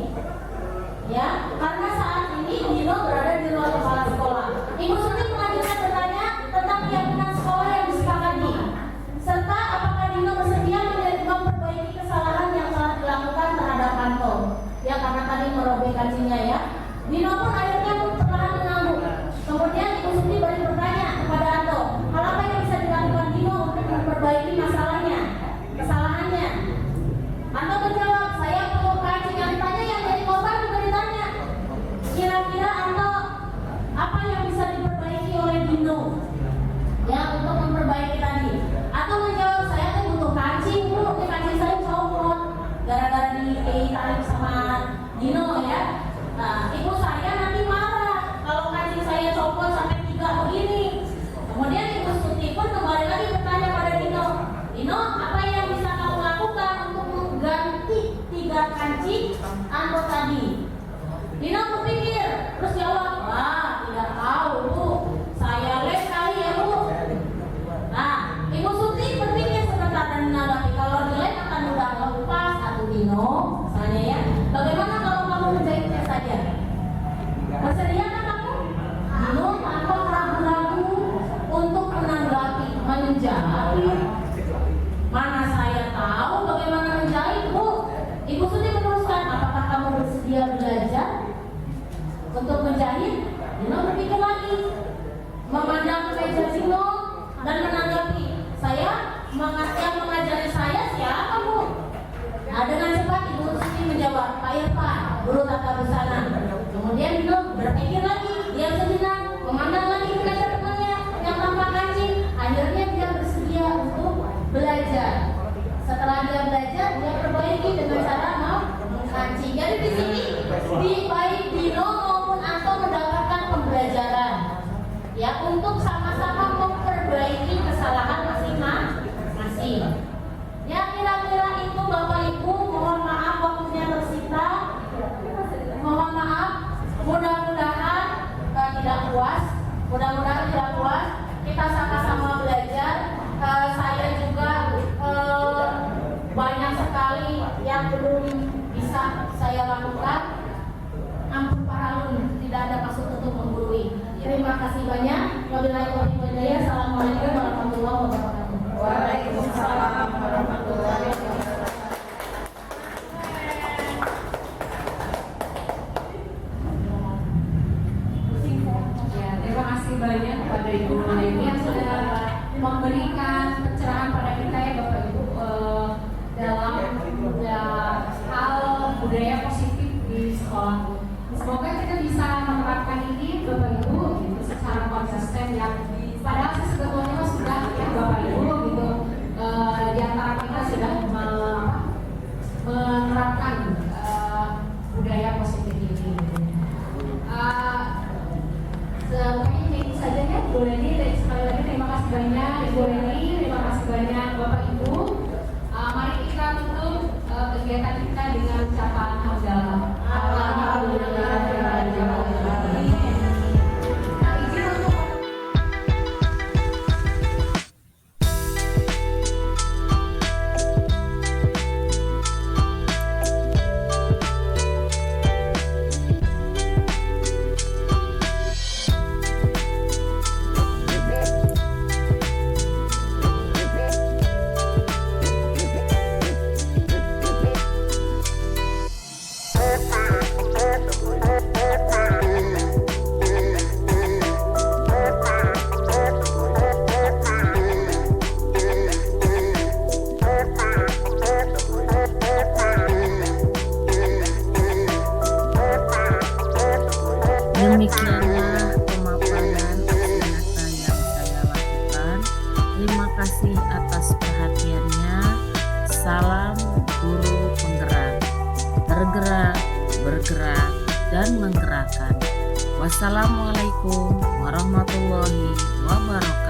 Ya, karena saat ini Dino berada di ruang kepala sekolah. Ibu Suti melanjutkan bertanya tentang keyakinan sekolah yang disepakati, serta apakah Dino bersedia memperbaiki kesalahan yang telah dilakukan terhadap Anto. Ya, karena tadi merobek kacinya ya. Dino pun akhirnya perlahan mengangguk. Kemudian Ibu Suti balik bertanya kepada Anto, hal apa yang bisa dilakukan Dino untuk memperbaiki kesalahannya? Anto menjawab, saya perlu kancing. Yang ditanya yang jadi korban juga ditanya. Kira-kira Anto apa yang bisa diperbaiki oleh Dino? Ya, untuk memperbaiki tadi. Atau menjawab, saya tuh butuh kancing, Bu. Kancing saya copot gara-gara ditarik sama Dino ya. Nah, ibu saya nanti marah kalau kancing saya copot sampai 3 begini. Kemudian Ibu Suti pun kembali lagi bertanya pada Dino, Dino, apa yang bisa kamu lakukan untuk mengganti 3 kancing Anto tadi? Dino berpikir, terus jawab, wah tidak tahu Bu, saya les kali ya Bu. Nah, Ibu Suti berpikir sebentar dan menanggapi, kalau di les akan mudah lepas atau Dino, misalnya ya. Bagaimana kalau kamu menjahitnya saja? Bersedia kan kamu? Dino tanpa ragu-ragu untuk menanggapi, menjahit. Mana saya tahu bagaimana menjahit Bu. Ibu Suti meneruskan, apakah kamu bersedia belajar untuk menjahit? Dino berpikir lagi, memandang ke meja Dino dan menanggapi, yang mengajari saya siapa Bu? Nah, dengan cepat Ibu Suti menjawab, Pak Irfan, guru tata busana. Kemudian Dino berpikir lagi, dia sejenak, memandang lagi ke meja temannya yang tanpa kancing. Akhirnya dia bersedia untuk belajar. Setelah dia belajar, dia perbaiki dengan cara mengkancing. Jadi di sini baik Dino maupun Anto mendapatkan pembelajaran ya untuk sama-sama memperbaiki kesalahan masing-masing. Ya kira-kira itu Bapak Ibu, mohon maaf waktunya tersita. Mohon maaf, mudah-mudahan tidak puas. Mudah-mudahan tidak puas. Kita sama-sama belajar. Saya juga banyak sekali yang belum bisa saya lakukan. Ampun Pak Harun, tidak ada maksud untuk menggurui. Terima kasih banyak. Wabillahi taufiq wal hidayah. Assalamualaikum warahmatullahi wabarakatuh. Waalaikumsalam warahmatullahi wabarakatuh. Ya, terima kasih banyak kepada Ibu Leni yang sudah memberikan pencerahan pada kita ya Bapak Ibu dalam hal budaya positif di sekolah. Semoga kita bisa menerapkan ini Bapak Ibu secara konsisten ya. Padahal sebetulnya sudah kegiatan kita dengan ucapan hamdalah. Alhamdulillahirrahmanirrahim. Nah, izin untuk Demikianlah pemaparan aksi nyata yang saya lakukan. Terima kasih atas perhatiannya. Salam guru penggerak, tergerak, bergerak, dan menggerakkan. Wassalamualaikum warahmatullahi wabarakatuh.